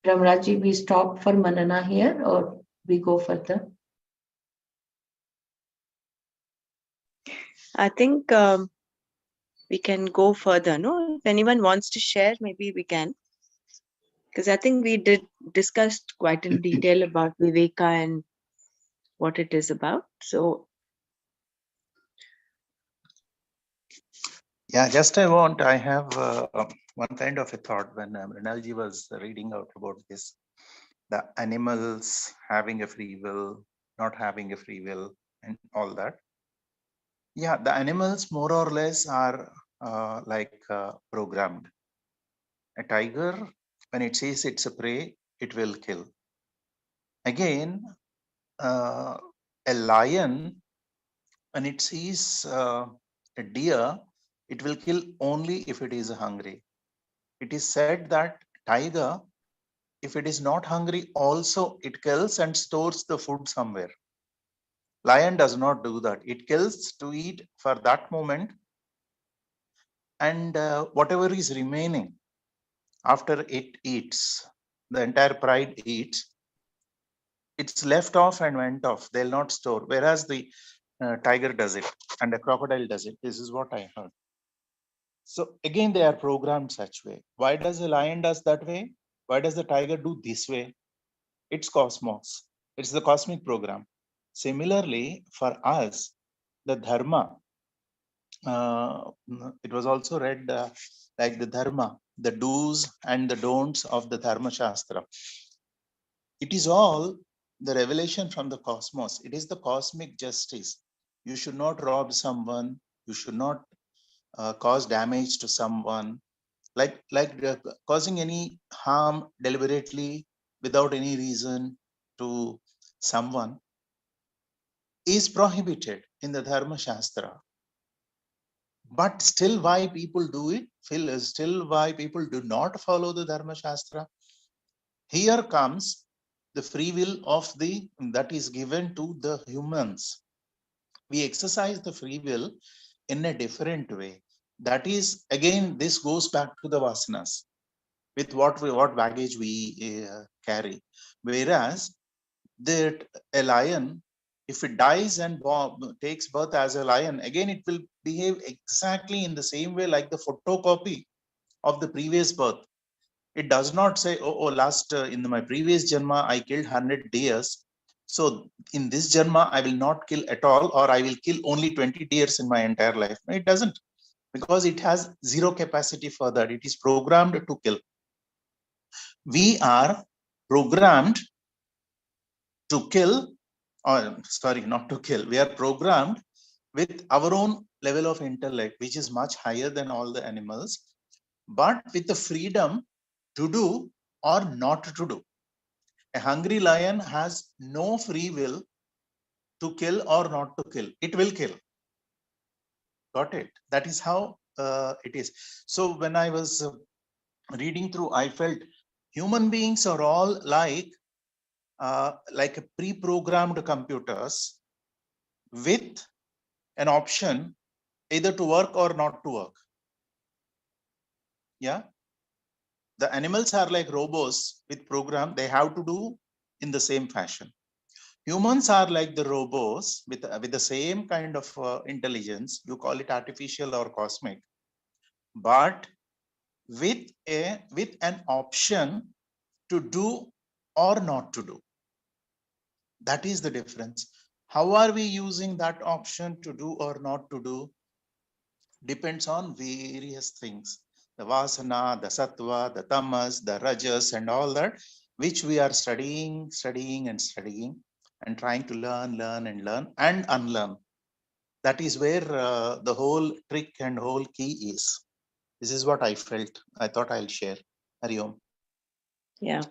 Ramraji, we stop for manana here or we go further? I think we can go further. No, if anyone wants to share, maybe we can. Because I think we did discussed quite in detail about Viveka and what it is about. So Yeah, I have one kind of a thought when Mrinalji was reading out about this, the animals having a free will, not having a free will, and all that. Yeah, the animals more or less are programmed. A tiger, when it sees it's a prey, it will kill. Again, a lion, when it sees a deer, it will kill only if it is hungry. It is said that tiger, if it is not hungry, also it kills and stores the food somewhere. Lion does not do that. It kills to eat for that moment, and whatever is remaining after it eats, the entire pride eats, it's left off and went off. They'll not store. Whereas the tiger does it and a crocodile does it. This is what I heard. So again, they are programmed such way. Why does a lion does that way? Why does the tiger do this way? It's cosmos. It's the cosmic program. Similarly, for us, the dharma, it was also read like the dharma, the do's and the don'ts of the Dharma Shastra. It is all the revelation from the cosmos. It is the cosmic justice. You should not rob someone. You should not cause damage to someone, like causing any harm deliberately without any reason to someone is prohibited in the Dharma Shastra. But still, why people do it? Still, why people do not follow the Dharma Shastra? Here comes the free will of that is given to the humans. We exercise the free will in a different way. That is, again, this goes back to the vasanas, with what baggage we carry. Whereas a lion, if it dies and takes birth as a lion, again it will behave exactly in the same way, like the photocopy of the previous birth. It does not say, oh, last in my previous janma I killed 100 deers, so in this janma I will not kill at all, or I will kill only 20 deers in my entire life. No, it doesn't, because it has zero capacity for that. It is programmed to kill. We are programmed to kill, or sorry, not to kill. We are programmed with our own level of intellect, which is much higher than all the animals, but with the freedom to do or not to do. A hungry lion has no free will to kill or not to kill. It will kill. Got it? That is how it is. So when I was reading through, I felt human beings are all like a pre-programmed computers with an option either to work or not to work. Yeah. The animals are like robots with program they have to do in the same fashion. Humans are like the robots with the same kind of intelligence. You call it artificial or cosmic, but with an option to do or not to do. That is the difference. How are we using that option to do or not to do depends on various things. The vasana, the sattva, the tamas, the rajas, and all that, which we are studying and trying to learn and unlearn. That is where the whole trick and whole key is. This is what I felt. I thought I'll share. Hari Om. Yeah.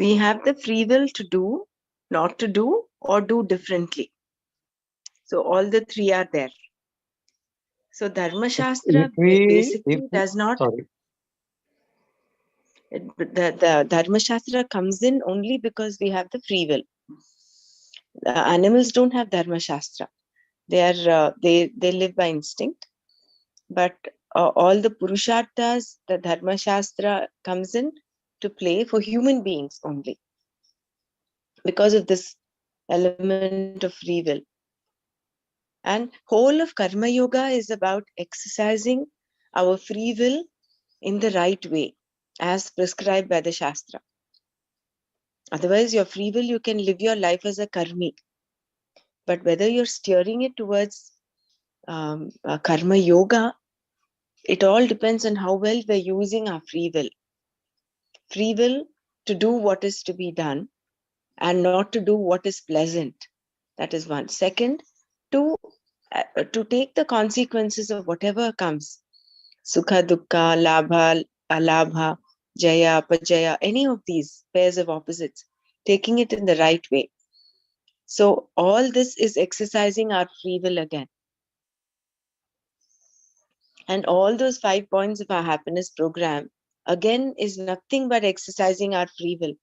We have the free will to do, not to do, or do differently. So all the three are there. So Dharma Shastra basically does not. Sorry. The Dharma Shastra comes in only because we have the free will. The animals don't have Dharma Shastra. They live by instinct. But all the Purusharthas, the Dharma Shastra comes in to play for human beings only, because of this element of free will. And whole of Karma Yoga is about exercising our free will in the right way, as prescribed by the Shastra. Otherwise, your free will, you can live your life as a karmi. But whether you're steering it towards Karma Yoga, it all depends on how well we're using our free will. Free will to do what is to be done and not to do what is pleasant. That is one. Second, to take the consequences of whatever comes. Sukha, dukkha, labha, alabha, jaya, apajaya, any of these pairs of opposites, taking it in the right way. So all this is exercising our free will again. And all those 5 points of our happiness program, again, is nothing but exercising our free will.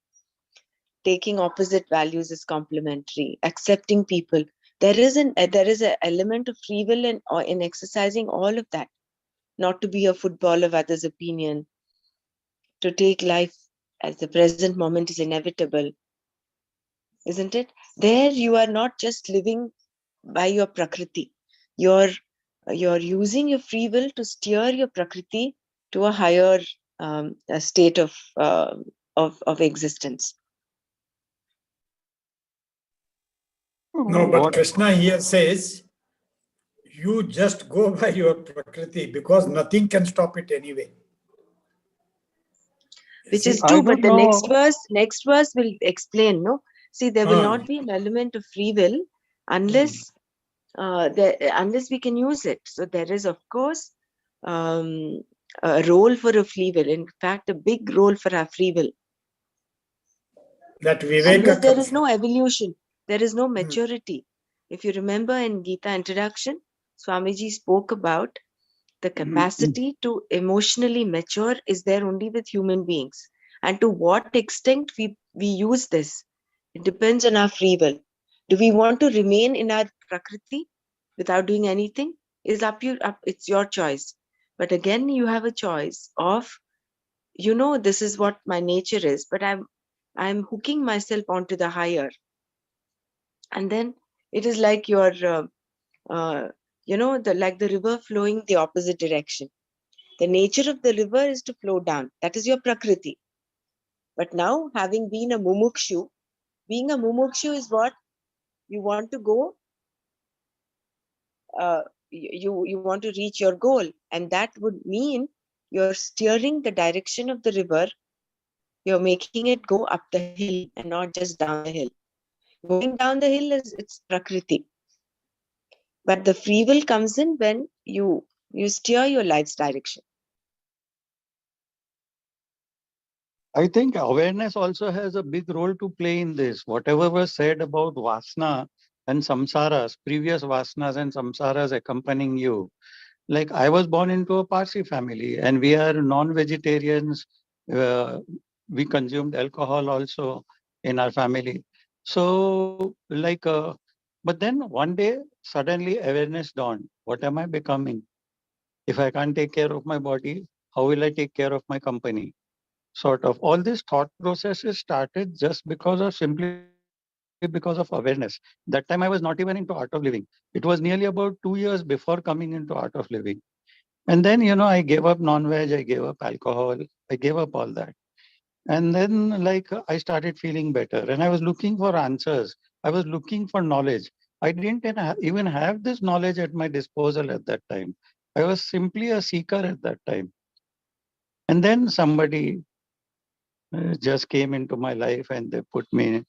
Taking opposite values as complementary, accepting people. There is an element of free will in exercising all of that. Not to be a football of others' opinion, to take life as the present moment is inevitable, isn't it? There you are not just living by your prakriti. You're using your free will to steer your prakriti to a higher a state of existence. No, but What Krishna here says, you just go by your prakriti because nothing can stop it anyway. Which See, is I true, don't but the know. next verse will explain, no? See, there will not be an element of free will unless unless we can use it. So there is, of course, a role for a free will. In fact, a big role for our free will. that Viveka Unless there comes is no evolution, there is no maturity. If you remember in Gita introduction, Swamiji spoke about the capacity to emotionally mature is there only with human beings. And to what extent we use this, it depends on our free will. Do we want to remain in our prakriti without doing anything is up, it's your choice. But again, you have a choice of, this is what my nature is, but I'm hooking myself onto the higher. And then it is like your uh, like the river flowing the opposite direction. The nature of the river is to flow down. That is your prakriti. But now, having been a mumukshu, being a mumukshu is what you want to go. You want to reach your goal, and that would mean you're steering the direction of the river. You're making it go up the hill and not just down the hill. Going down the hill is, it's prakriti, but the free will comes in when you steer your life's direction. I think awareness also has a big role to play in this. Whatever was said about vasana and samsaras, previous vasanas and samsaras accompanying you. Like I was born into a Parsi family and we are non-vegetarians. Uh, we consumed alcohol also in our family. So but then one day suddenly awareness dawned. What am I becoming? If I can't take care of my body, how will I take care of my company? Sort of all these thought processes started just because of simply because of awareness. That time I was not even into art of living. It was nearly about 2 years before coming into art of living. And then, I gave up non-veg, I gave up alcohol, I gave up all that. And then I started feeling better and I was looking for answers. I was looking for knowledge. I didn't even have this knowledge at my disposal at that time. I was simply a seeker at that time. And then somebody just came into my life and they put me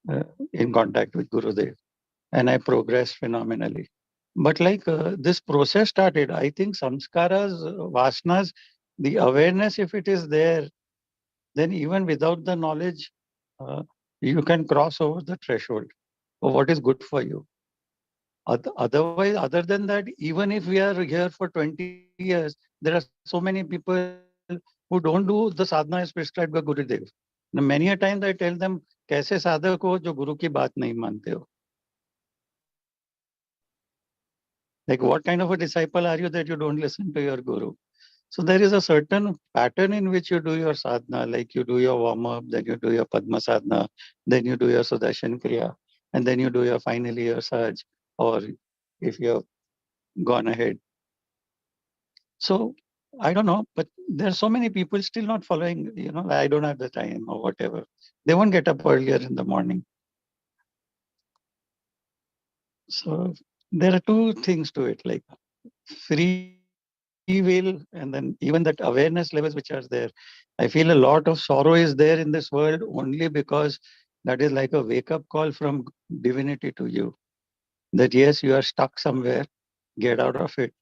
uh, in contact with Gurudev and I progressed phenomenally. But this process started, I think samskaras, vasanas, the awareness, if it is there, then even without the knowledge, uh, you can cross over the threshold of what is good for you. Otherwise, other than that, even if we are here for 20 years, there are so many people who don't do the sadhana as prescribed by Gurudev. Now, many a times I tell them, कैसे साधक हो जो गुरु की बात नहीं मानते हो? Like what kind of a disciple are you that you don't listen to your guru? So there is a certain pattern in which you do your sadhana, like you do your warm up, then you do your Padma sadhana, then you do your Sudarshan Kriya, and then you do your finally your Saj, or if you have gone ahead. So I don't know, but there are so many people still not following, I don't have the time or whatever. They won't get up earlier in the morning. So there are two things to it, like free will and then even that awareness levels which are there. I feel a lot of sorrow is there in this world only because that is like a wake-up call from divinity to you. That yes, you are stuck somewhere, get out of it.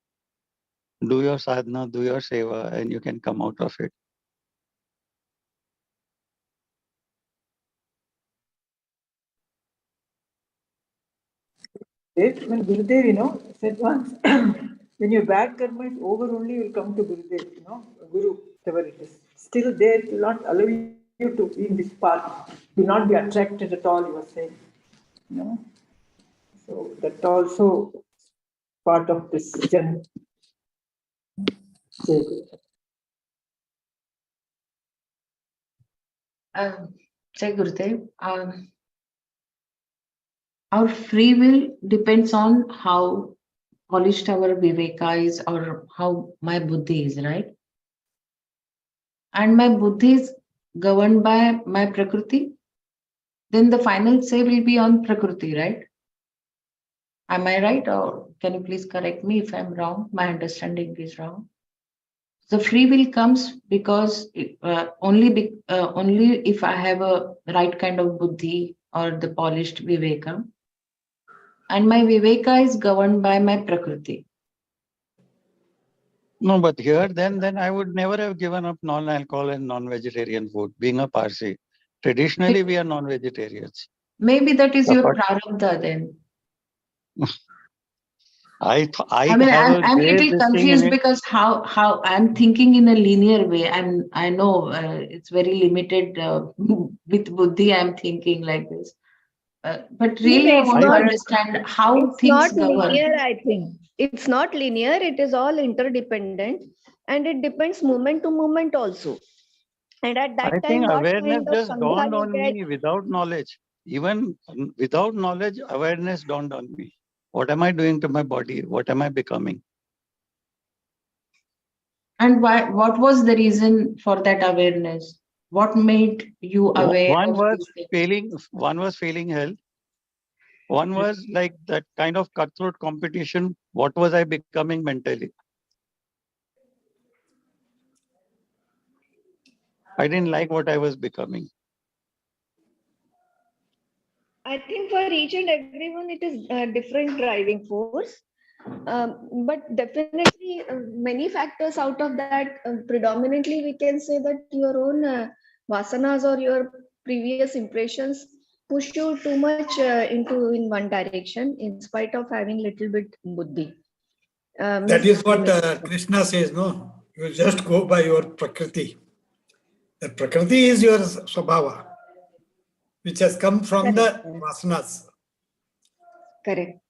Do your sadhana, do your seva, and you can come out of it. When Gurudev, said once, when your bad karma is over, only you will come to Gurudev, Guru, whatever it is. Still, there will not allow you to be in this path. Do not be attracted at all, you were saying. You know? So that also part of this journey. Jai Gurudev. Our free will depends on how polished our viveka is or how my buddhi is, right? And my buddhi is governed by my prakriti, then the final say will be on prakriti, right? Am I right? Or can you please correct me if I'm wrong? My understanding is wrong. The free will comes because only if I have a right kind of buddhi or the polished viveka, and my viveka is governed by my prakriti. No, but here then I would never have given up non-alcohol and non-vegetarian food, being a Parsi. Traditionally, we are non-vegetarians. Maybe that is your prarabdha then. I mean, have a I'm great little this thing in confused it. because how I'm thinking in a linear way. I know it's very limited with buddhi. I'm thinking like this. But really, I It's want to not. understand how It's things not govern. linear, I think. It's not linear. It is all interdependent, and it depends moment to moment also. And at I that think time, what awareness kind of just sangha dawned you on get? me without knowledge. Even without knowledge, awareness dawned on me. What am I doing to my body? What am I becoming? And why? What was the reason for that awareness? What made you aware One of was these things? failing health. One was like that kind of cutthroat competition. What was I becoming mentally? I didn't like what I was becoming. I think for each and everyone, it is a different driving force. But definitely, many factors out of that, predominantly, we can say that your own vasanas or your previous impressions push you too much into in one direction in spite of having little bit buddhi. That is what Mis- Krishna says, no? You just go by your Prakriti. The Prakriti is your Swabhava, which has come from correct, the Vasanas. correct.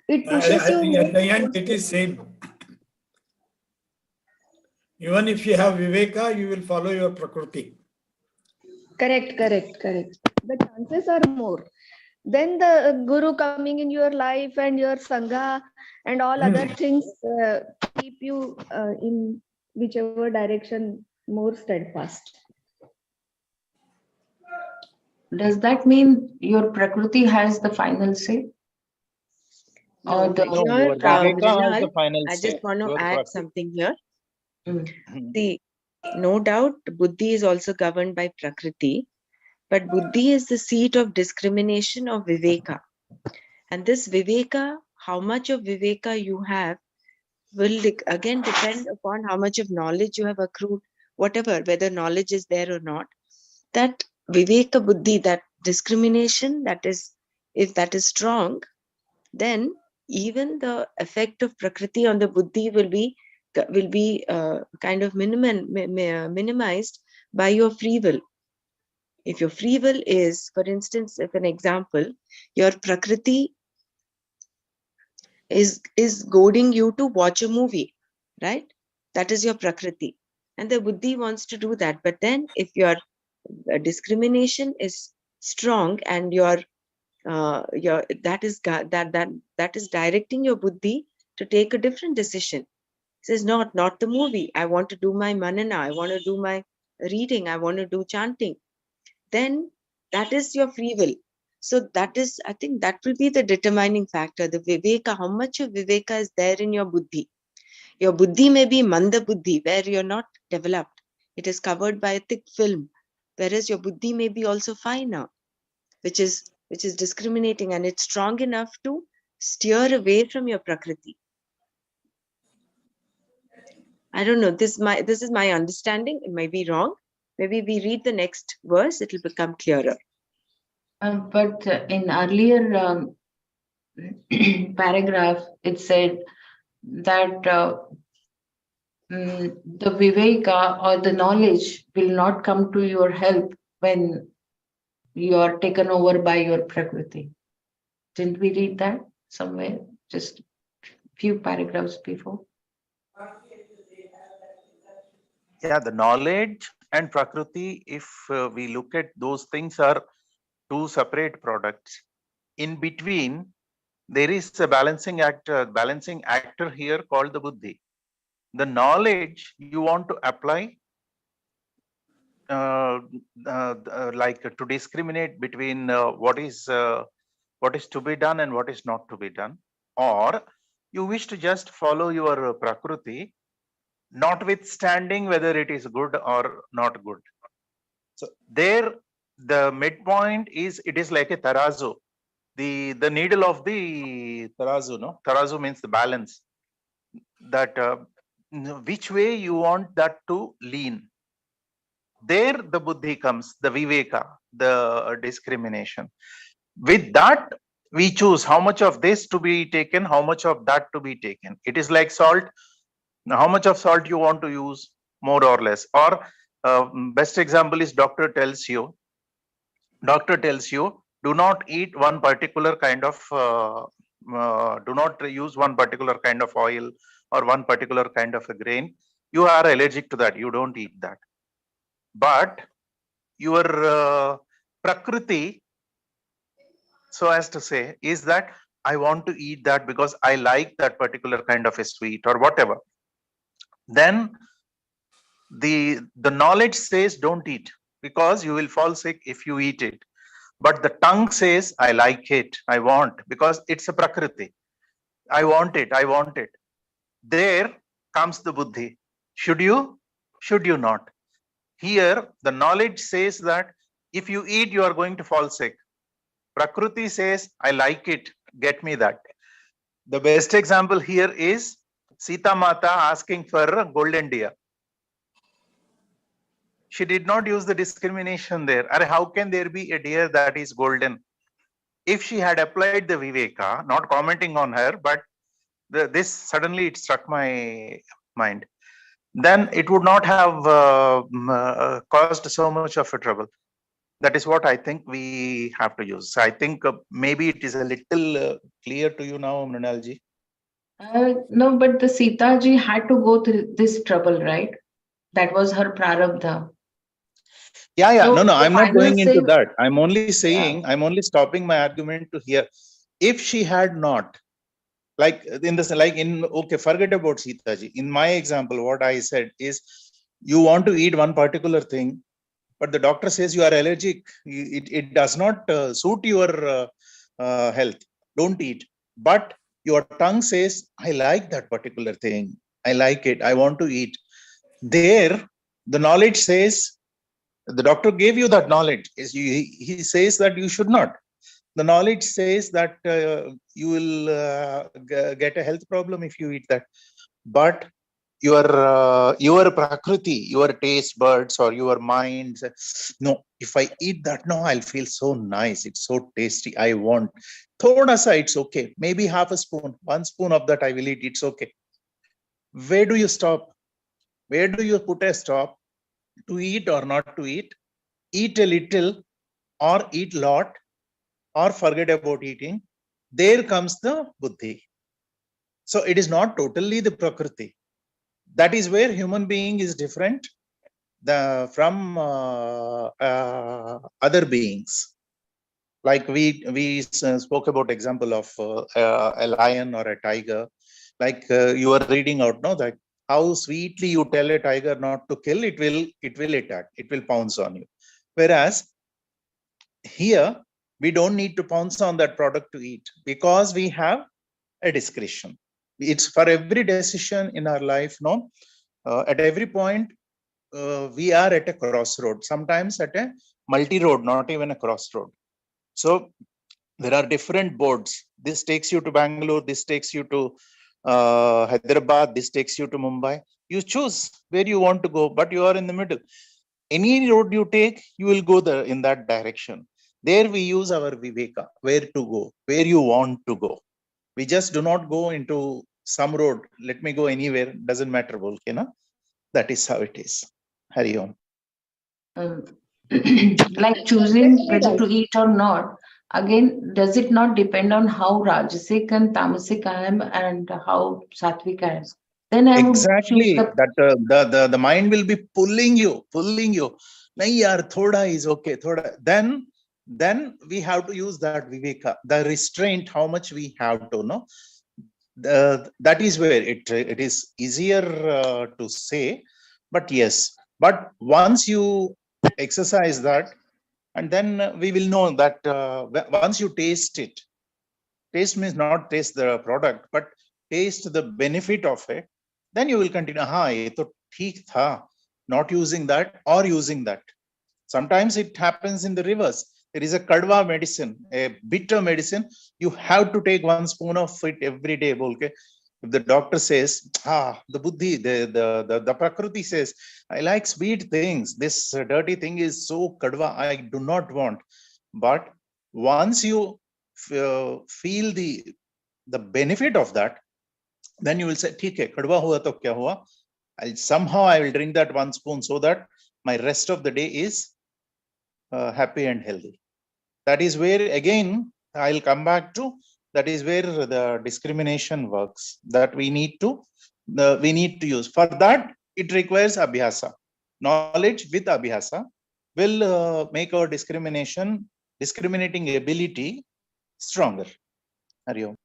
It pushes I you think more at the end towards it is same. Even if you have Viveka, you will follow your Prakriti. correct, correct, correct. The chances are more. Then the guru coming in your life and your sangha and all other things keep you in whichever direction more steadfast. Does that mean your Prakriti has the final say? Or No, the No, here, your Viveka has the Mrinal, final I just say. want to Your add Prakriti. something here. Mm. See, no doubt, Buddhi is also governed by Prakriti, but Buddhi is the seat of discrimination of Viveka. And this Viveka, how much of Viveka you have, will again depend upon how much of knowledge you have accrued, whatever, whether knowledge is there or not. That Viveka Buddhi, that discrimination, that is, if that is strong, then even the effect of Prakriti on the Buddhi will be kind of minimized by your free will. If your free will is, for instance, if an example, your Prakriti is goading you to watch a movie, right? That is your Prakriti, and the Buddhi wants to do that. But then, if your discrimination is strong and your that is directing your Buddhi to take a different decision. It says not the movie. I want to do my manana. I want to do my reading. I want to do chanting. Then that is your free will. So that is, I think, that will be the determining factor. The viveka. How much of viveka is there in your Buddhi? Your Buddhi may be manda Buddhi, where you're not developed. It is covered by a thick film. Whereas your Buddhi may be also finer, which is discriminating, and it's strong enough to steer away from your Prakriti. I don't know. This is my understanding. It may be wrong. Maybe we read the next verse, it'll become clearer. But in earlier paragraph, it said that the viveka or the knowledge will not come to your help when you are taken over by your prakriti. Didn't we read that somewhere? Just few paragraphs before. Yeah, the knowledge and Prakriti, if we look at those things, are two separate products. In between, there is a balancing actor here called the Buddhi. The knowledge you want to apply, like to discriminate between what is to be done and what is not to be done, or you wish to just follow your Prakriti, notwithstanding whether it is good or not good. So there, the midpoint is, it is like a tarazu, the needle of the tarazu. No, tarazu means the balance. That which way you want that to lean. There, the buddhi comes, the viveka, the discrimination. With that, we choose how much of this to be taken, how much of that to be taken. It is like salt. How much of salt you want to use, more or less. Or best example is doctor tells you, do not eat one particular kind of, do not use one particular kind of oil or one particular kind of a grain. You are allergic to that. You don't eat that. But your prakriti, so as to say, is that I want to eat that because I like that particular kind of a sweet or whatever. Then the knowledge says don't eat because you will fall sick if you eat it. But the tongue says I like it, I want, because it's a prakriti. I want it, I want it. There comes the buddhi. Should you? Should you not? Here, the knowledge says that if you eat, you are going to fall sick. Prakriti says, I like it, get me that. The best example here is Sita Mata asking for a golden deer. She did not use the discrimination there. How can there be a deer that is golden? If she had applied the Viveka, not commenting on her, but this suddenly it struck my mind, then it would not have caused so much of a trouble. That is what I think we have to use. I think maybe it is a little clear to you now, Mrinalji. No, but the Sita ji had to go through this trouble, right? That was her prarabdha. Yeah. So No, the I'm not final going into say, that. I'm only saying, yeah. I'm only stopping my argument to here. If she had not, like in this, like in, okay, forget about Sita ji. In my example, what I said is, you want to eat one particular thing, but the doctor says you are allergic. It does not suit your health. Don't eat. But your tongue says, I like that particular thing. I like it. I want to eat. There, the knowledge says, the doctor gave you that knowledge. He says that you should not. The knowledge says that you will get a health problem if you eat that. But your prakriti, your taste buds or your mind, no, if I eat that, no, I'll feel so nice. It's so tasty. I want. Thoda sa, it's okay. Maybe half a spoon, 1 spoon of that I will eat. It's okay. Where do you stop? Where do you put a stop? To eat or not to eat? Eat a little or eat lot or forget about eating. There comes the buddhi. So it is not totally the prakriti. That is where human being is different from other beings. Like we spoke about example of a lion or a tiger. Like you are reading out, no, that how sweetly you tell a tiger not to kill, it will attack, it will pounce on you. Whereas here we don't need to pounce on that product to eat because we have a discretion. It's for every decision in our life, no, at every point we are at a crossroad, sometimes at a multi-road, not even a crossroad. So there are different boards. This takes you to Bangalore, this takes you to Hyderabad, this takes you to Mumbai. You choose where you want to go, but you are in the middle. Any road you take, you will go there in that direction. There we use our Viveka, where to go, where you want to go. We just do not go into some road. Let me go anywhere, doesn't matter, Volcano. That is how it is. Hari Om. Like choosing whether to eat or not, again, does it not depend on how Rajasic and Tamasic I am and how Sattvic I am? Then I would choose Exactly. the The mind will be pulling you. Nahi yaar, thoda is okay. Thoda. Then we have to use that viveka, the restraint, how much we have to know. That is where it is easier to say, but yes. But once you exercise that, and then we will know that once you taste it, taste means not taste the product, but taste the benefit of it, then you will continue. Ha, ye to theek tha, not using that or using that. Sometimes it happens in the reverse. There is a kadwa medicine, a bitter medicine. You have to take 1 spoon of it every day. Okay? If the doctor says, the buddhi, the prakriti says, I like sweet things. This dirty thing is so kadwa, I do not want. But once you feel the benefit of that, then you will say, "ठीक है, kadwa hua to kya hua? I will drink that 1 spoon so that my rest of the day is happy and healthy." That is where, again, I'll come back to, that is where the discrimination works, that we need to use. For that, it requires abhyasa. Knowledge with abhyasa will make our discriminating ability stronger. Hari Om.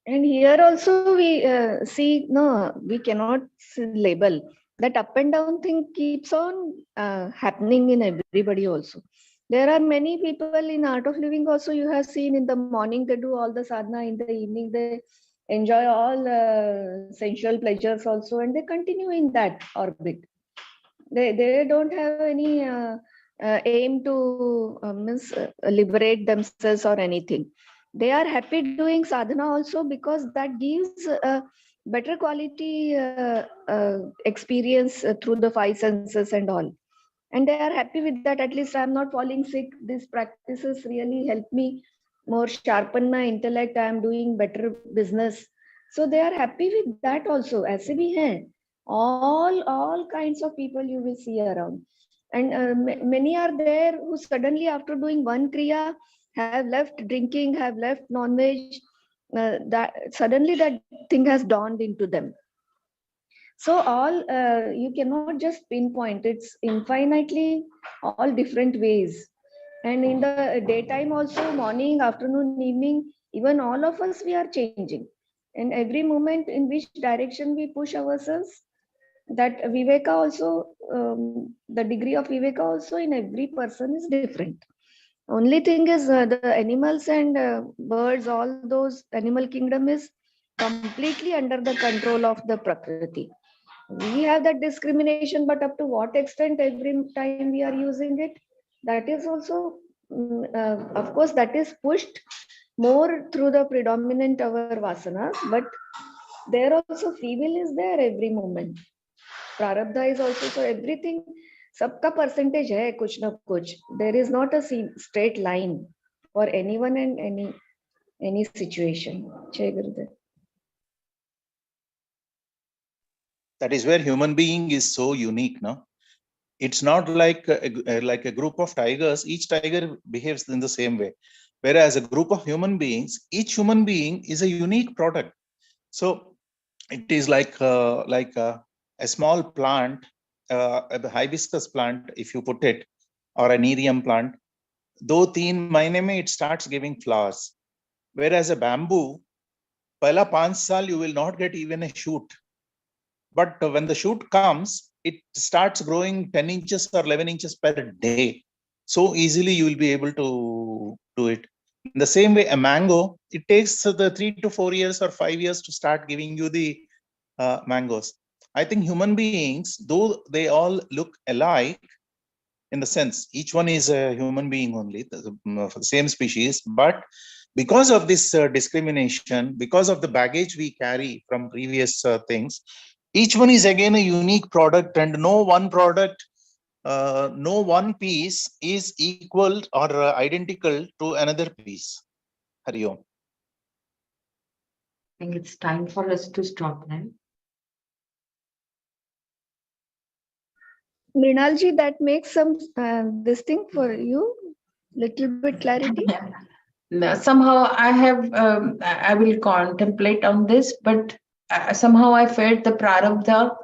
And here also we see, no, we cannot label that up and down thing keeps on happening in everybody also. There are many people in art of living also, you have seen in the morning they do all the sadhana, in the evening they enjoy all sensual pleasures also, and they continue in that orbit. They don't have any aim to liberate themselves or anything. They are happy doing sadhana also because that gives a better quality experience through the five senses and all, and they are happy with that. At least I'm not falling sick. These practices really help me more sharpen my intellect. I am doing better business, so they are happy with that also. ऐसे भी हैं, all kinds of people you will see around, and many are there who suddenly after doing one kriya have left drinking, have left non-veg. That suddenly that thing has dawned into them. So all you cannot just pinpoint, it's infinitely all different ways. And in the daytime also, morning, afternoon, evening, even all of us, we are changing. And every moment in which direction we push ourselves, that viveka also, the degree of viveka also in every person is different. Only thing is the animals and birds, all those animal kingdom is completely under the control of the prakriti. We have that discrimination, but up to what extent every time we are using it, that is also, of course, that is pushed more through the predominant our vasanas, but there also free will is there every moment. Prarabdha is also, so everything, sabka percentage hai kuch na kuch. There is not a straight line for anyone and any situation. Jai Gurudev. That is where human being is so unique, no? It's not like a group of tigers. Each tiger behaves in the same way, whereas a group of human beings, each human being is a unique product. So it is like a small plant, a hibiscus plant, if you put it, or a nerium plant. Though 3 mahine mein it starts giving flowers, whereas a bamboo, pehla 5 saal you will not get even a shoot. But when the shoot comes, it starts growing 10 inches or 11 inches per day. So easily you will be able to do it. In the same way, a mango, it takes the 3 to 4 years or 5 years to start giving you the mangoes. I think human beings, though they all look alike in the sense, each one is a human being only, for the same species, but because of this discrimination, because of the baggage we carry from previous things, each one is again a unique product, and no one product, no one piece is equal or identical to another piece. Hari Om. I think it's time for us to stop now. Mrinalji, that makes some this thing for you, little bit clarity. Now, somehow I have, I will contemplate on this, but somehow I felt the prarabdha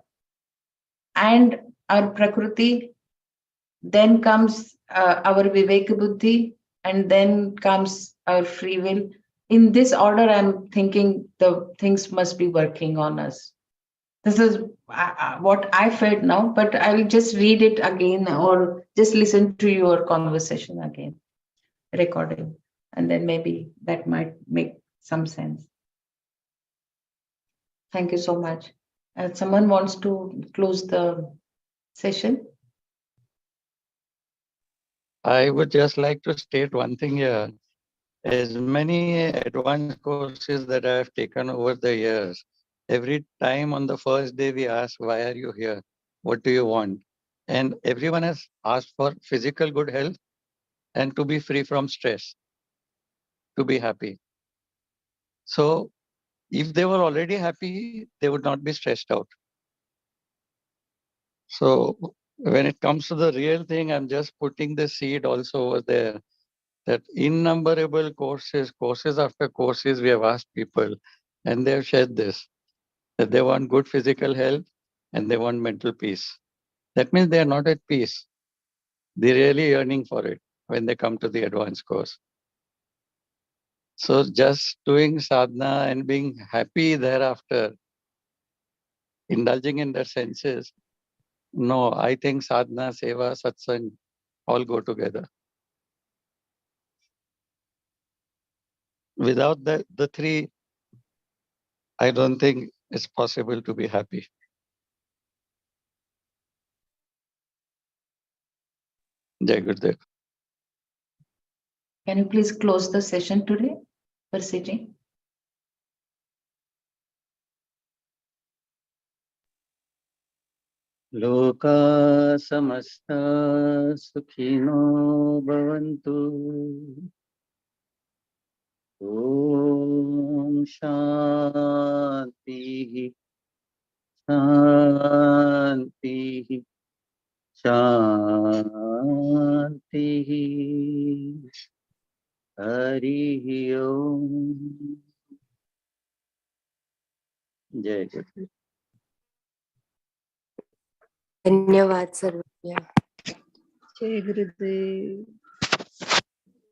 and our prakriti, then comes our viveka buddhi, and then comes our free will. In this order, I'm thinking the things must be working on us. This is what I felt now, but I'll just read it again or just listen to your conversation again, recording, and then maybe that might make some sense. Thank you so much. Someone wants to close the session? I would just like to state one thing here. As many advanced courses that I have taken over the years, every time on the first day we ask, why are you here? What do you want? And everyone has asked for physical good health and to be free from stress, to be happy. So if they were already happy, they would not be stressed out. So when it comes to the real thing, I'm just putting the seed also over there that innumerable courses after courses, we have asked people, and they have shared this, that they want good physical health and they want mental peace. That means they are not at peace. They're really yearning for it when they come to the advanced course. So just doing sadhana and being happy thereafter, indulging in their senses, no, I think sadhana, seva, satsang all go together. Without the three, I don't think it's possible to be happy. Jai Gurudev. Can you please close the session today for sitting? Loka samasta sukhino bhavantu. Om Shanti Shanti Shanti. Hari Om. Jai Gurudev. धन्यवाद सर्वेभ्यः। Jai Gurudev.